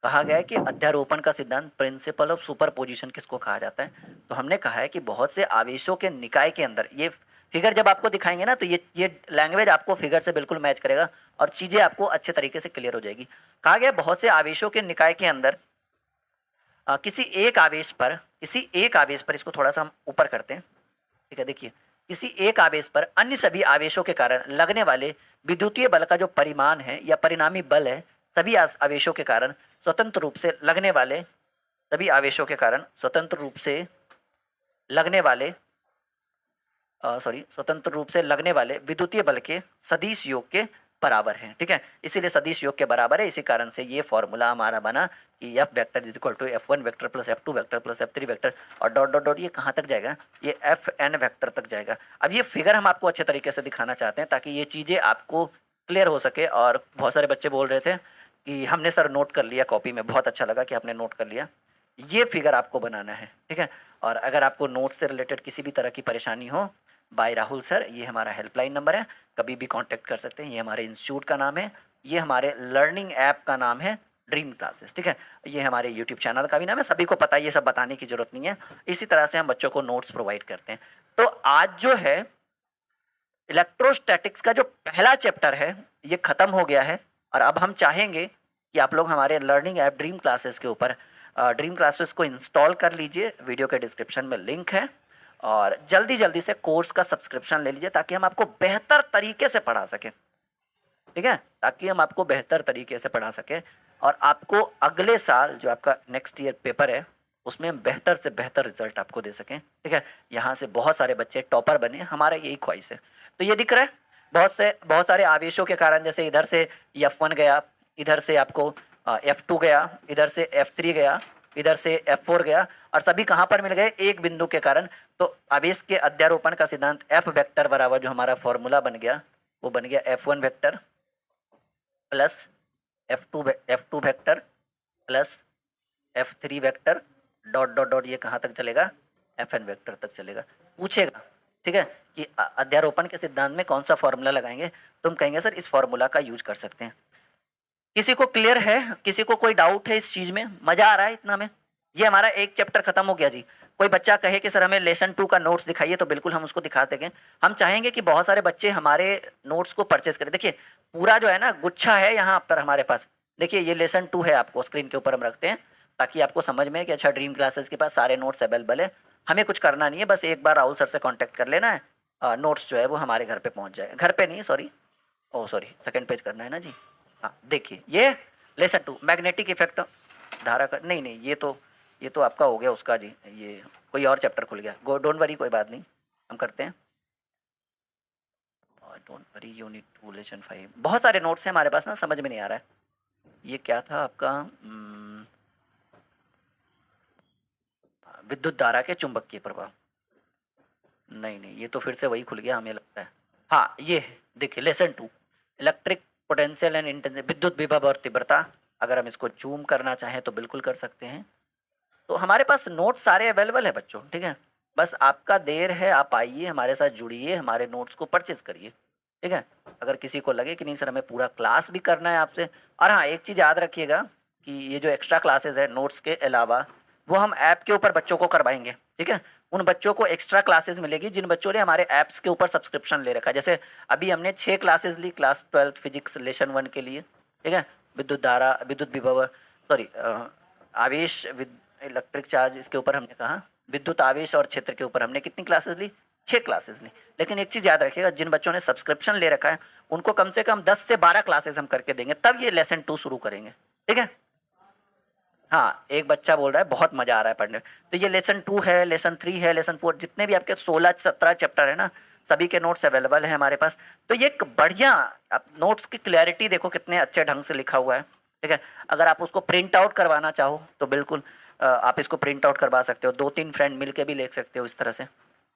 कहा गया है कि अध्यारोपण का सिद्धांत, प्रिंसिपल ऑफ सुपरपोजिशन किसको कहा जाता है, तो हमने कहा है कि बहुत से आवेशों के निकाय के अंदर, ये फिगर जब आपको दिखाएंगे ना तो ये लैंग्वेज आपको फिगर से बिल्कुल मैच करेगा और चीज़ें आपको अच्छे तरीके से क्लियर हो जाएगी। कहा गया बहुत से आवेशों के निकाय के अंदर किसी एक आवेश पर, इसको थोड़ा सा हम ऊपर करते हैं, ठीक है, देखिए किसी एक आवेश पर अन्य सभी आवेशों के कारण लगने वाले विद्युतीय बल का जो परिमाण है या परिणामी बल है, सभी आवेशों के कारण स्वतंत्र रूप से लगने वाले, सभी आवेशों के कारण स्वतंत्र रूप से लगने वाले विद्युतीय बल के सदिश योग के बराबर है, ठीक है, इसीलिए सदिश योग के बराबर है। इसी कारण से ये फॉर्मूला हमारा बना कि F vector is equal to F1 vector plus F2 vector plus F3 vector और डॉट डॉट डॉट, ये कहाँ तक जाएगा, ये Fn वेक्टर तक जाएगा। अब ये फिगर हम आपको अच्छे तरीके से दिखाना चाहते हैं ताकि ये चीज़ें आपको क्लियर हो सके। और बहुत सारे बच्चे बोल रहे थे कि हमने सर नोट कर लिया कॉपी में, बहुत अच्छा लगा कि आपने नोट कर लिया। ये फिगर आपको बनाना है, ठीक है। और अगर आपको नोट से रिलेटेड किसी भी तरह की परेशानी हो, बाय राहुल सर, ये हमारा हेल्पलाइन नंबर है, कभी भी कांटेक्ट कर सकते हैं। ये हमारे इंस्टीट्यूट का नाम है, ये हमारे लर्निंग ऐप का नाम है ड्रीम क्लासेस, ठीक है। ये हमारे यूट्यूब चैनल का भी नाम है, सभी को पता है, ये सब बताने की जरूरत नहीं है। इसी तरह से हम बच्चों को नोट्स प्रोवाइड करते हैं। तो आज जो है इलेक्ट्रोस्टैटिक्स का जो पहला चैप्टर है ये खत्म हो गया है, और अब हम चाहेंगे कि आप लोग हमारे लर्निंग ऐप ड्रीम क्लासेस के ऊपर ड्रीम क्लासेस को इंस्टॉल कर लीजिए। वीडियो के डिस्क्रिप्शन में लिंक है, और जल्दी जल्दी से कोर्स का सब्सक्रिप्शन ले लीजिए ताकि हम आपको बेहतर तरीके से पढ़ा सकें, ठीक है, ताकि हम आपको बेहतर तरीके से पढ़ा सकें और आपको अगले साल जो आपका नेक्स्ट ईयर पेपर है उसमें हम बेहतर से बेहतर रिजल्ट आपको दे सकें, ठीक है। यहाँ से बहुत सारे बच्चे टॉपर बने, हमारा यही ख्वाहिश है। तो ये दिख रहा है बहुत सारे आवेशों के कारण, जैसे इधर से F1 गया, इधर से आपको F2 गया, इधर से F3 गया, इधर से F4 गया, और सभी कहाँ पर मिल गए, एक बिंदु के कारण। तो आवेश के अध्यारोपण का सिद्धांत F वेक्टर बराबर जो हमारा फॉर्मूला बन गया वो बन गया F1 vector plus F2 vector plus F3 vector dot dot dot, ये कहाँ तक चलेगा, Fn वेक्टर तक चलेगा। पूछेगा, ठीक है, कि अध्यारोपण के सिद्धांत में कौन सा फॉर्मूला लगाएंगे, तुम कहेंगे सर इस फॉर्मूला का यूज कर सकते हैं। किसी को क्लियर है, किसी को कोई डाउट है इस चीज में, मजा आ रहा है इतना में? ये हमारा एक चैप्टर खत्म हो गया जी। कोई बच्चा कहे कि सर हमें लेसन 2 का नोट्स दिखाइए, तो बिल्कुल हम उसको दिखा देंगे। हम चाहेंगे कि बहुत सारे बच्चे हमारे नोट्स को परचेज करें। देखिए पूरा जो है ना गुच्छा है यहाँ पर हमारे पास, देखिए ये लेसन 2 है, आपको स्क्रीन के ऊपर हम रखते हैं ताकि आपको समझ में कि अच्छा ड्रीम क्लासेस के पास सारे नोट्स अवेलेबल है। हमें कुछ करना नहीं है, बस एक बार राहुल सर से कॉन्टैक्ट कर लेना है, नोट्स जो है वो हमारे घर पे पहुँच जाए, घर पे नहीं सॉरी, सेकंड पेज करना है ना जी। हाँ देखिए ये लेसन 2 मैग्नेटिक इफेक्ट धारा का, नहीं ये तो आपका हो गया उसका जी, ये कोई और चैप्टर खुल गया। डोंट वरी, कोई बात नहीं, हम करते हैं। डोंट वरी, यूनिट 2 लेसन 5, बहुत सारे नोट्स हैं हमारे पास ना, समझ में नहीं आ रहा है ये क्या था आपका। विद्युत धारा के चुंबकीय प्रभाव, नहीं ये तो फिर से वही खुल गया हमें लगता है। हाँ ये देखिए lesson 2 electric potential and intensity, विद्युत विभव और तीव्रता। अगर हम इसको जूम करना चाहें तो बिल्कुल कर सकते हैं। तो हमारे पास नोट्स सारे अवेलेबल है बच्चों, ठीक है, बस आपका देर है, आप आइए हमारे साथ जुड़िए, हमारे नोट्स को परचेज करिए, ठीक है। अगर किसी को लगे कि नहीं सर हमें पूरा क्लास भी करना है आपसे, और हाँ एक चीज़ याद रखिएगा कि ये जो एक्स्ट्रा क्लासेस है नोट्स के अलावा वो हम ऐप के ऊपर बच्चों को करवाएंगे, ठीक है। उन बच्चों को एक्स्ट्रा क्लासेस मिलेगी जिन बच्चों ने हमारे ऐप्स के ऊपर सब्सक्रिप्शन ले रखा है। जैसे अभी हमने 6 क्लासेस ली क्लास 12 फिजिक्स लेसन 1 के लिए, ठीक है। विद्युत धारा, विद्युत विभव, सॉरी आवेश, इलेक्ट्रिक चार्ज, इसके ऊपर हमने कहा विद्युत आवेश और क्षेत्र के ऊपर हमने कितनी क्लासेस ली, 6 क्लासेस ली। लेकिन एक चीज़ याद रखिएगा, जिन बच्चों ने सब्सक्रिप्शन ले रखा है उनको कम से कम 10 से 12 क्लासेस हम करके देंगे, तब ये लेसन 2 शुरू करेंगे, ठीक है। हाँ एक बच्चा बोल रहा है बहुत मजा आ रहा है पढ़ने में, तो ये लेसन 2 है, लेसन 3 है, लेसन 4, जितने भी आपके 16-17 चैप्टर है ना, सभी के नोट्स अवेलेबल हैं हमारे पास। तो ये एक बढ़िया, आप नोट्स की क्लैरिटी देखो कितने अच्छे ढंग से लिखा हुआ है, ठीक है। अगर आप उसको प्रिंट आउट करवाना चाहो तो बिल्कुल आप इसको प्रिंट आउट करवा सकते हो, 2-3 फ्रेंड मिल के भी ले सकते हो इस तरह से।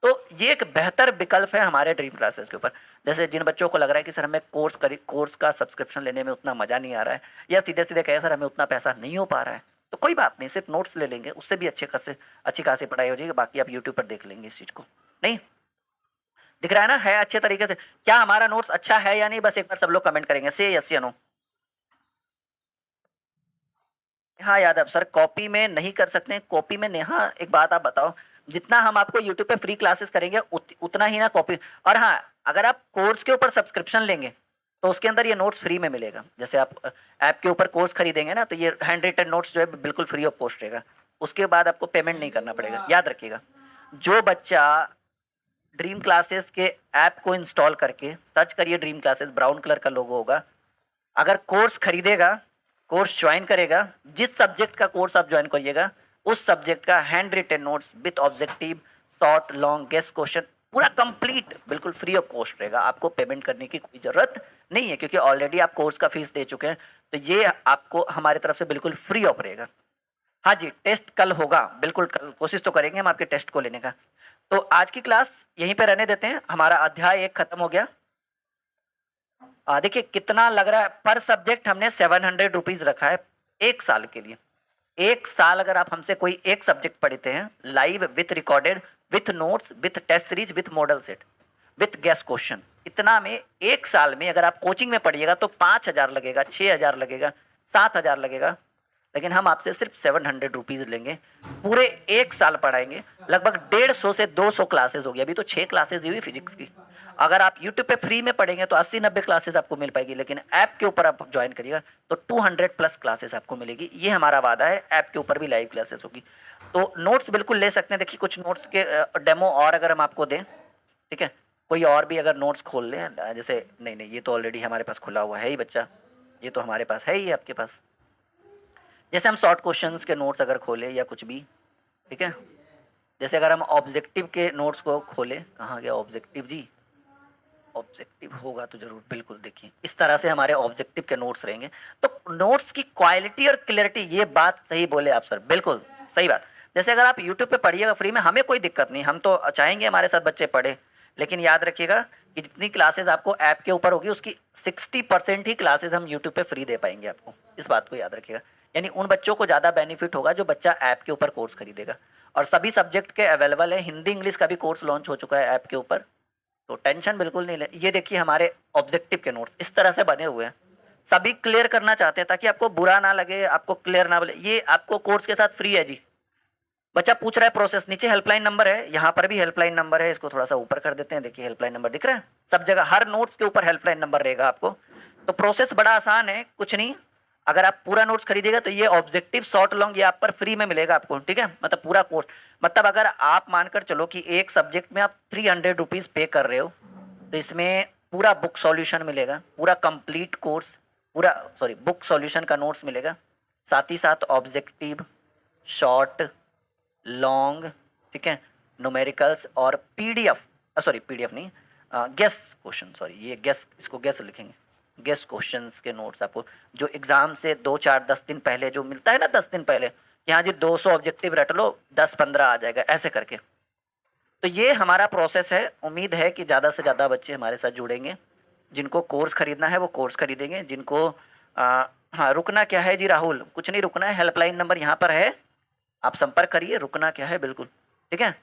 तो ये एक बेहतर विकल्प है हमारे ड्रीम क्लासेस के ऊपर। जैसे जिन बच्चों को लग रहा है कि सर हमें कोर्स का सब्सक्रिप्शन लेने में उतना मज़ा नहीं आ रहा है, या सीधे सीधे कहे सर हमें उतना पैसा नहीं हो पा रहा है, तो कोई बात नहीं, सिर्फ नोट्स ले लेंगे, उससे भी अच्छी खासी पढ़ाई हो जाएगी। बाकी आप यूट्यूब पर देख लेंगे इस चीज़ को। नहीं दिख रहा है ना, है अच्छे तरीके से? क्या हमारा नोट्स अच्छा है या नहीं, बस एक बार सब लोग कमेंट करेंगे, से यस या नो। हाँ यादव सर कॉपी में नहीं कर सकते हैं, कॉपी में नहीं। हाँ एक बात आप बताओ, जितना हम आपको यूट्यूब पे फ्री क्लासेस करेंगे उतना ही ना कॉपी। और हाँ अगर आप कोर्स के ऊपर सब्सक्रिप्शन लेंगे तो उसके अंदर ये नोट्स फ्री में मिलेगा। जैसे आप ऐप के ऊपर कोर्स खरीदेंगे ना, तो ये हैंड रिटन नोट्स जो है बिल्कुल फ्री ऑफ कॉस्ट रहेगा, उसके बाद आपको पेमेंट नहीं करना पड़ेगा। याद रखिएगा, जो बच्चा ड्रीम क्लासेस के ऐप को इंस्टॉल करके, सर्च करिए ड्रीम क्लासेस, ब्राउन कलर का लोगो होगा, अगर कोर्स खरीदेगा, कोर्स ज्वाइन करेगा, जिस सब्जेक्ट का कोर्स आप ज्वाइन करिएगा उस सब्जेक्ट का hand written notes with objective, short, long, guess question पूरा कंप्लीट बिल्कुल फ्री ऑफ कॉस्ट रहेगा। आपको पेमेंट करने की कोई ज़रूरत नहीं है, क्योंकि ऑलरेडी आप कोर्स का फीस दे चुके हैं, तो ये आपको हमारी तरफ से बिल्कुल फ्री ऑफ रहेगा। हाँ जी टेस्ट कल होगा, बिल्कुल कल कोशिश तो करेंगे हम आपके टेस्ट को लेने का। तो आज की क्लास यहीं पे रहने देते हैं, हमारा अध्याय 1 खत्म हो गया। देखिए कितना लग रहा है, पर सब्जेक्ट हमने 700 रुपीज़ रखा है 1 साल के लिए। एक साल अगर आप हमसे कोई एक सब्जेक्ट पढ़ते हैं live with recorded with notes with test series with model set with guess question, इतना में एक साल में अगर आप कोचिंग में पढ़िएगा तो 5,000 लगेगा, 6,000 लगेगा, 7,000 लगेगा। लेकिन हम आपसे सिर्फ 700 रुपीज़ लेंगे, पूरे एक साल पढ़ाएंगे, लगभग 150 से 200 क्लासेस होगी। अभी तो 6 क्लासेस हुई फिजिक्स की। अगर आप यूट्यूब पे फ्री में पढ़ेंगे तो 80-90 क्लासेस आपको मिल पाएगी, लेकिन ऐप के ऊपर आप ज्वाइन करिएगा तो 200+ क्लासेस आपको मिलेगी। ये हमारा वादा है, ऐप के ऊपर भी लाइव क्लासेस होगी। तो नोट्स बिल्कुल ले सकते हैं। देखिए कुछ नोट्स के डेमो और अगर हम आपको दें, ठीक है, कोई और भी अगर नोट्स खोल लें, जैसे नहीं ये तो ऑलरेडी हमारे पास खुला हुआ है ही बच्चा, ये तो हमारे पास है ही आपके पास। जैसे हम शॉर्ट क्वेश्चंस के नोट्स अगर खोले या कुछ भी, ठीक है, जैसे अगर हम ऑब्जेक्टिव के नोट्स को खोले, कहाँ गया ऑब्जेक्टिव जी, ऑब्जेक्टिव होगा तो जरूर, बिल्कुल देखिए इस तरह से हमारे ऑब्जेक्टिव के नोट्स रहेंगे। तो नोट्स की क्वालिटी और क्लैरिटी, ये बात सही बोले आप सर, बिल्कुल सही बात। जैसे अगर आप यूट्यूब पे पढ़िएगा फ्री में, हमें कोई दिक्कत नहीं, हम तो चाहेंगे हमारे साथ बच्चे पढ़े, लेकिन याद रखिएगा कि जितनी क्लासेस आपको ऐप के ऊपर होगी उसकी 60% ही क्लासेस हम यूट्यूब पे फ्री दे पाएंगे आपको, इस बात को याद रखिएगा। यानी उन बच्चों को ज़्यादा बेनिफिट होगा जो बच्चा ऐप के ऊपर कोर्स खरीदेगा। और सभी सब्जेक्ट के अवेलेबल है, हिंदी इंग्लिश का भी कोर्स लॉन्च हो चुका है ऐप के ऊपर, तो टेंशन बिल्कुल नहीं ले। ये देखिए हमारे ऑब्जेक्टिव के नोट्स इस तरह से बने हुए हैं, सभी क्लियर करना चाहते हैं ताकि आपको बुरा ना लगे, आपको क्लियर ना बोले। ये आपको कोर्स के साथ फ्री है जी। बच्चा पूछ रहा है प्रोसेस, नीचे हेल्पलाइन नंबर है, यहाँ पर भी हेल्पलाइन नंबर है, इसको थोड़ा सा ऊपर कर देते हैं, देखिए हेल्पलाइन नंबर दिख रहा है, सब जगह हर नोट्स के ऊपर हेल्पलाइन नंबर रहेगा आपको। तो प्रोसेस बड़ा आसान है, कुछ नहीं। अगर आप पूरा नोट्स खरीदेगा तो ये ऑब्जेक्टिव शॉर्ट लॉन्ग ये आप पर फ्री में मिलेगा आपको, ठीक है, मतलब पूरा कोर्स। मतलब अगर आप मानकर चलो कि एक सब्जेक्ट में आप 300 रुपीज़ पे कर रहे हो, तो इसमें पूरा बुक सॉल्यूशन मिलेगा, पूरा कंप्लीट कोर्स, पूरा बुक सॉल्यूशन का नोट्स मिलेगा, साथ ही साथ ऑब्जेक्टिव, शॉर्ट, लॉन्ग, ठीक है, न्यूमेरिकल्स और पीडीएफ पीडीएफ नहीं, गेस क्वेश्चन, ये गेस, इसको गेस लिखेंगे, गेस क्वेश्चंस के नोट्स आपको जो एग्जाम से 2-4-10 दिन पहले जो मिलता है ना, 10 दिन पहले, यहाँ जी 200 ऑब्जेक्टिव रट लो, 10-15 आ जाएगा ऐसे करके। तो ये हमारा प्रोसेस है। उम्मीद है कि ज़्यादा से ज़्यादा बच्चे हमारे साथ जुड़ेंगे। जिनको कोर्स खरीदना है वो कोर्स खरीदेंगे, जिनको हाँ, रुकना क्या है जी राहुल, कुछ नहीं रुकना है, हेल्पलाइन नंबर यहाँ पर है, आप संपर्क करिए। रुकना क्या है, बिल्कुल ठीक है।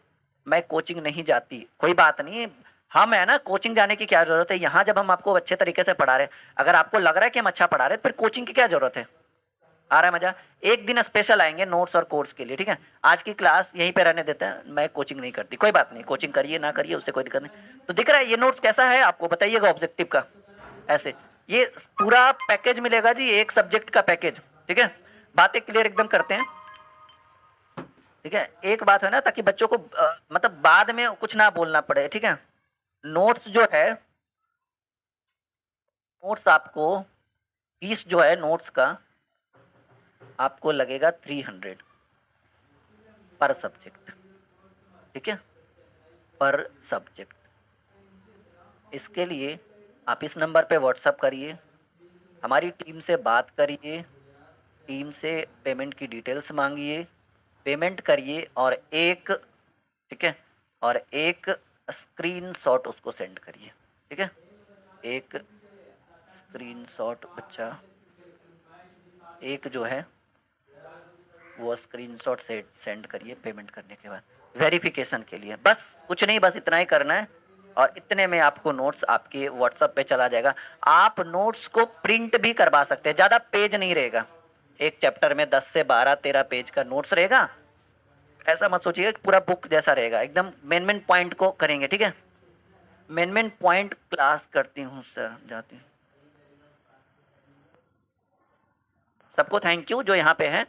मैं कोचिंग नहीं जाती, कोई बात नहीं, हम है ना, कोचिंग जाने की क्या ज़रूरत है, यहाँ जब हम आपको अच्छे तरीके से पढ़ा रहे हैं, अगर आपको लग रहा है कि हम अच्छा पढ़ा रहे हैं, फिर कोचिंग की क्या ज़रूरत है। आ रहा है मज़ा। एक दिन स्पेशल आएंगे नोट्स और कोर्स के लिए, ठीक है। आज की क्लास यहीं पे रहने देते हैं, मैं कोचिंग नहीं करती, कोई बात नहीं, कोचिंग करिए ना करिए उससे कोई दिक्कत नहीं। तो दिख रहा है ये नोट्स कैसा है आपको, बताइएगा ऑब्जेक्टिव का। ऐसे ये पूरा पैकेज मिलेगा जी, एक सब्जेक्ट का पैकेज, ठीक है। बातें क्लियर एकदम करते हैं, ठीक है। एक बात है ना, ताकि बच्चों को मतलब बाद में कुछ ना बोलना पड़े, ठीक है। नोट्स जो है, नोट्स आपको फीस जो है नोट्स का आपको लगेगा 300 पर सब्जेक्ट, ठीक है, पर सब्जेक्ट। इसके लिए आप इस नंबर पे व्हाट्सअप करिए, हमारी टीम से बात करिए, टीम से पेमेंट की डिटेल्स मांगिए, पेमेंट करिए और एक, ठीक है, और एक स्क्रीनशॉट उसको सेंड करिए, ठीक है। एक स्क्रीनशॉट बच्चा, एक जो है वो स्क्रीनशॉट से सेंड करिए पेमेंट करने के बाद, वेरिफिकेशन के लिए। बस कुछ नहीं, बस इतना ही करना है और इतने में आपको नोट्स आपके व्हाट्सएप पे चला जाएगा। आप नोट्स को प्रिंट भी करवा सकते हैं, ज़्यादा पेज नहीं रहेगा, एक चैप्टर में 10 से 12-13 पेज का नोट्स रहेगा। ऐसा मत सोचिए पूरा बुक जैसा रहेगा, एकदम मेन पॉइंट को करेंगे, ठीक है। मेन पॉइंट क्लास करती हूँ सर, जाती हूँ। सबको थैंक यू जो यहाँ पे हैं।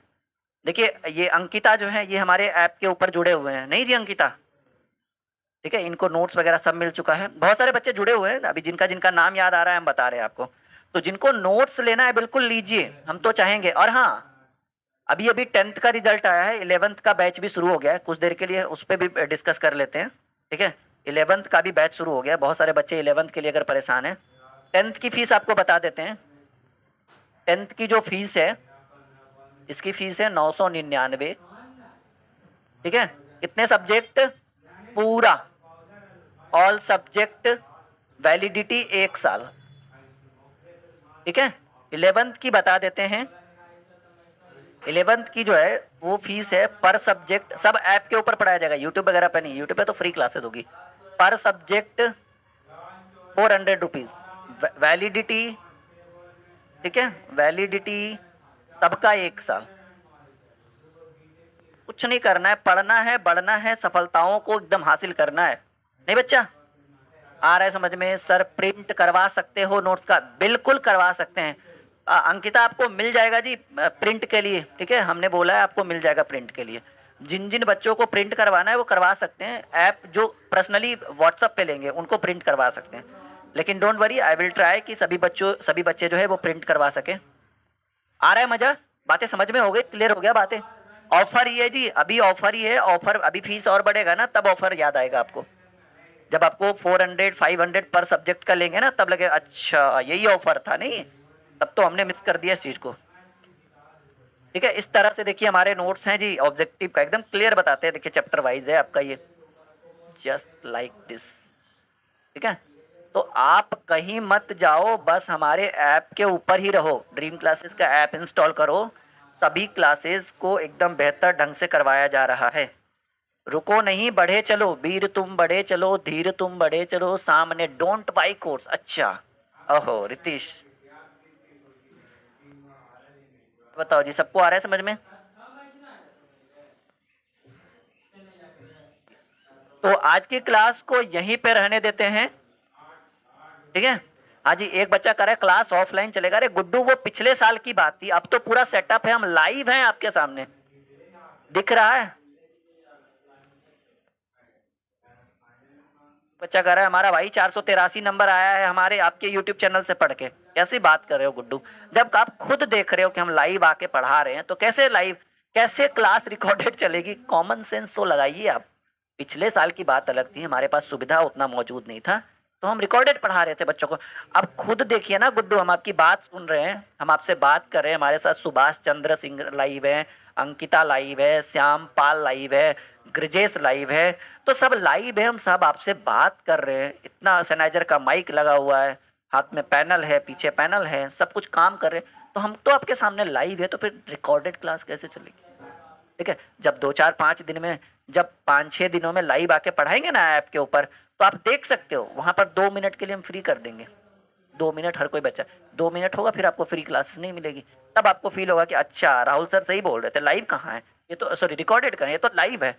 देखिए ये अंकिता जो है, ये हमारे ऐप के ऊपर जुड़े हुए हैं, नहीं जी अंकिता, ठीक है। इनको नोट्स वगैरह सब मिल चुका है, बहुत सारे बच्चे जुड़े हुए हैं, अभी जिनका जिनका नाम याद आ रहा है हम बता रहे हैं आपको। तो जिनको नोट्स लेना है बिल्कुल लीजिए, हम तो चाहेंगे। और हाँ, अभी 10th का रिजल्ट आया है, 11th का बैच भी शुरू हो गया है, कुछ देर के लिए उस पर भी डिस्कस कर लेते हैं, ठीक है। 11th का भी बैच शुरू हो गया है, बहुत सारे बच्चे 11th के लिए अगर परेशान हैं। 10th की फीस आपको बता देते हैं। 10th की जो फीस है, इसकी फीस है 999, ठीक है। कितने सब्जेक्ट, पूरा ऑल सब्जेक्ट, वैलिडिटी 1 साल, ठीक है। 11th की बता देते हैं, 11th की जो है वो फीस है पर सब्जेक्ट, सब ऐप के ऊपर पढ़ाया जाएगा, यूट्यूब वगैरह पे नहीं, यूट्यूब पे तो फ्री क्लासेस होगी। पर सब्जेक्ट 400 रुपीज़, वैलिडिटी, ठीक है, वैलिडिटी सबका 1 साल। कुछ नहीं करना है, पढ़ना है, बढ़ना है, सफलताओं को एकदम हासिल करना है। नहीं बच्चा, आ रहा है समझ में? सर प्रिंट करवा सकते हो नोट्स का? बिल्कुल करवा सकते हैं। अंकिता आपको मिल जाएगा जी प्रिंट के लिए, ठीक है, हमने बोला है आपको मिल जाएगा प्रिंट के लिए। जिन जिन बच्चों को प्रिंट करवाना है वो करवा सकते हैं, ऐप जो पर्सनली व्हाट्सअप पे लेंगे उनको प्रिंट करवा सकते हैं। लेकिन don't worry, I will try कि सभी बच्चे जो है वो प्रिंट करवा सकें। आ रहा है मजा? बातें समझ में हो गई? क्लियर हो गया बातें? ऑफर ही है जी, अभी ऑफर ही है, ऑफर अभी फीस और बढ़ेगा ना तब ऑफर याद आएगा आपको। जब आपको 400 500 पर सब्जेक्ट का लेंगे ना तब लगे अच्छा यही ऑफर था, नहीं तब तो हमने मिस कर दिया इस चीज को। ठीक है, इस तरह से देखिए हमारे नोट्स हैं जी, ऑब्जेक्टिव का एकदम क्लियर बताते हैं। देखिए चैप्टर वाइज है आपका ये, जस्ट लाइक दिस। ठीक है, तो आप कहीं मत जाओ, बस हमारे ऐप के ऊपर ही रहो। ड्रीम क्लासेस का ऐप इंस्टॉल करो, सभी क्लासेस को एकदम बेहतर ढंग से करवाया जा रहा है। रुको नहीं, बढ़े चलो, वीर तुम बढ़े चलो, धीर तुम बढ़े चलो, सामने डोंट बाई कोर्स। अच्छा, ओहो रितीश, बताओ जी, सबको आ रहा है समझ में? तो आज की क्लास को यहीं पे रहने देते हैं, ठीक है। हाँ जी, एक बच्चा कह रहा है क्लास ऑफलाइन चलेगा। अरे गुड्डू वो पिछले साल की बात थी, अब तो पूरा सेटअप है, हम लाइव हैं आपके सामने, दिख रहा है। बच्चा कह रहा है हमारा भाई 483 नंबर आया है हमारे आपके यूट्यूब चैनल से पढ़ के। कैसी बात कर रहे हो गुड्डू? जब आप खुद देख रहे हो कि हम लाइव आके पढ़ा रहे हैं तो कैसे लाइव, कैसे क्लास रिकॉर्डेड चलेगी? कॉमन सेंस तो लगाइए आप। पिछले साल की बात अलग थी, हमारे पास सुविधा उतना मौजूद नहीं था तो हम रिकॉर्डेड पढ़ा रहे थे बच्चों को। अब खुद देखिए ना गुड्डू, हम आपकी बात सुन रहे हैं, हम आपसे बात कर रहे हैं, हमारे साथ सुभाष चंद्र सिंह लाइव है, अंकिता लाइव है, श्याम पाल लाइव है, ग्रजेश लाइव है, तो सब लाइव है, हम सब आपसे बात कर रहे हैं। इतना सैनिटाइजर का माइक लगा हुआ है, हाथ में पैनल है, पीछे पैनल है, सब कुछ काम कर रहे हैं, तो हम तो आपके सामने लाइव है, तो फिर रिकॉर्डेड क्लास कैसे चलेगी? ठीक है, जब 2 4 5 दिन में, जब 5 6 दिनों में लाइव आके पढ़ाएंगे ना ऐप के ऊपर, तो आप देख सकते हो वहां पर 2 मिनट के लिए हम फ्री कर देंगे। 2 मिनट हर कोई बच्चा, 2 मिनट होगा, फिर आपको फ्री क्लासेस नहीं मिलेगी। तब आपको फील होगा कि अच्छा राहुल सर सही बोल रहे थे, लाइव कहाँ है, ये तो सॉरी रिकॉर्डेड करें, ये तो लाइव है।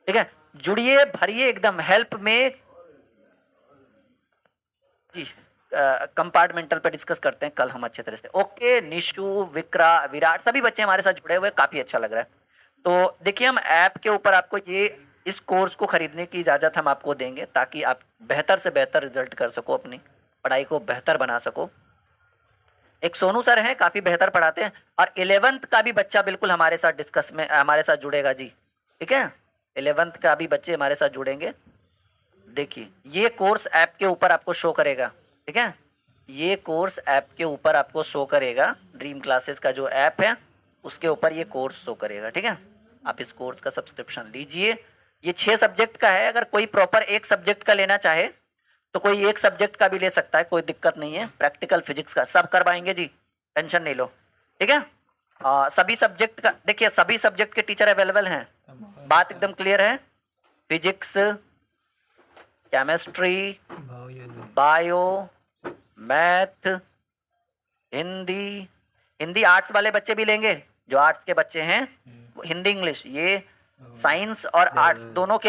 ठीक है, जुड़िए, भरिए एकदम हेल्प में जी। कंपार्टमेंटल पे डिस्कस करते हैं कल हम अच्छे तरह से। ओके, निशु, विक्रा, विराट, सभी बच्चे हमारे साथ जुड़े हुए, काफी अच्छा लग रहा है। तो देखिए हम ऐप के ऊपर आपको ये इस कोर्स को खरीदने की इजाज़त हम आपको देंगे ताकि आप बेहतर से बेहतर रिजल्ट कर सको, अपनी पढ़ाई को बेहतर बना सको। एक सोनू सर हैं, काफ़ी बेहतर पढ़ाते हैं, और 11th का भी बच्चा बिल्कुल हमारे साथ डिस्कस में हमारे साथ जुड़ेगा जी। ठीक है, 11th का भी बच्चे हमारे साथ जुड़ेंगे। देखिए ये कोर्स ऐप के ऊपर आपको शो करेगा, ठीक है, ये कोर्स ऐप के ऊपर आपको शो करेगा, ड्रीम क्लासेस का जो ऐप है उसके ऊपर ये कोर्स शो करेगा। ठीक है, आप इस कोर्स का सब्सक्रिप्शन लीजिए। ये 6 सब्जेक्ट का है, अगर कोई प्रॉपर एक सब्जेक्ट का लेना चाहे तो कोई एक सब्जेक्ट का भी ले सकता है, कोई दिक्कत नहीं है। प्रैक्टिकल फिजिक्स का सब करवाएंगे जी, टेंशन नहीं लो। ठीक है, सभी सब्जेक्ट का देखिए, सभी सब्जेक्ट के टीचर अवेलेबल हैं, बात एकदम क्लियर है। Physics, chemistry, bio, math, Hindi, Hindi arts वाले बच्चे भी लेंगे, जो आर्ट्स के बच्चे हैं हिंदी इंग्लिश, ये साइंस और आर्ट्स दोनों के लिए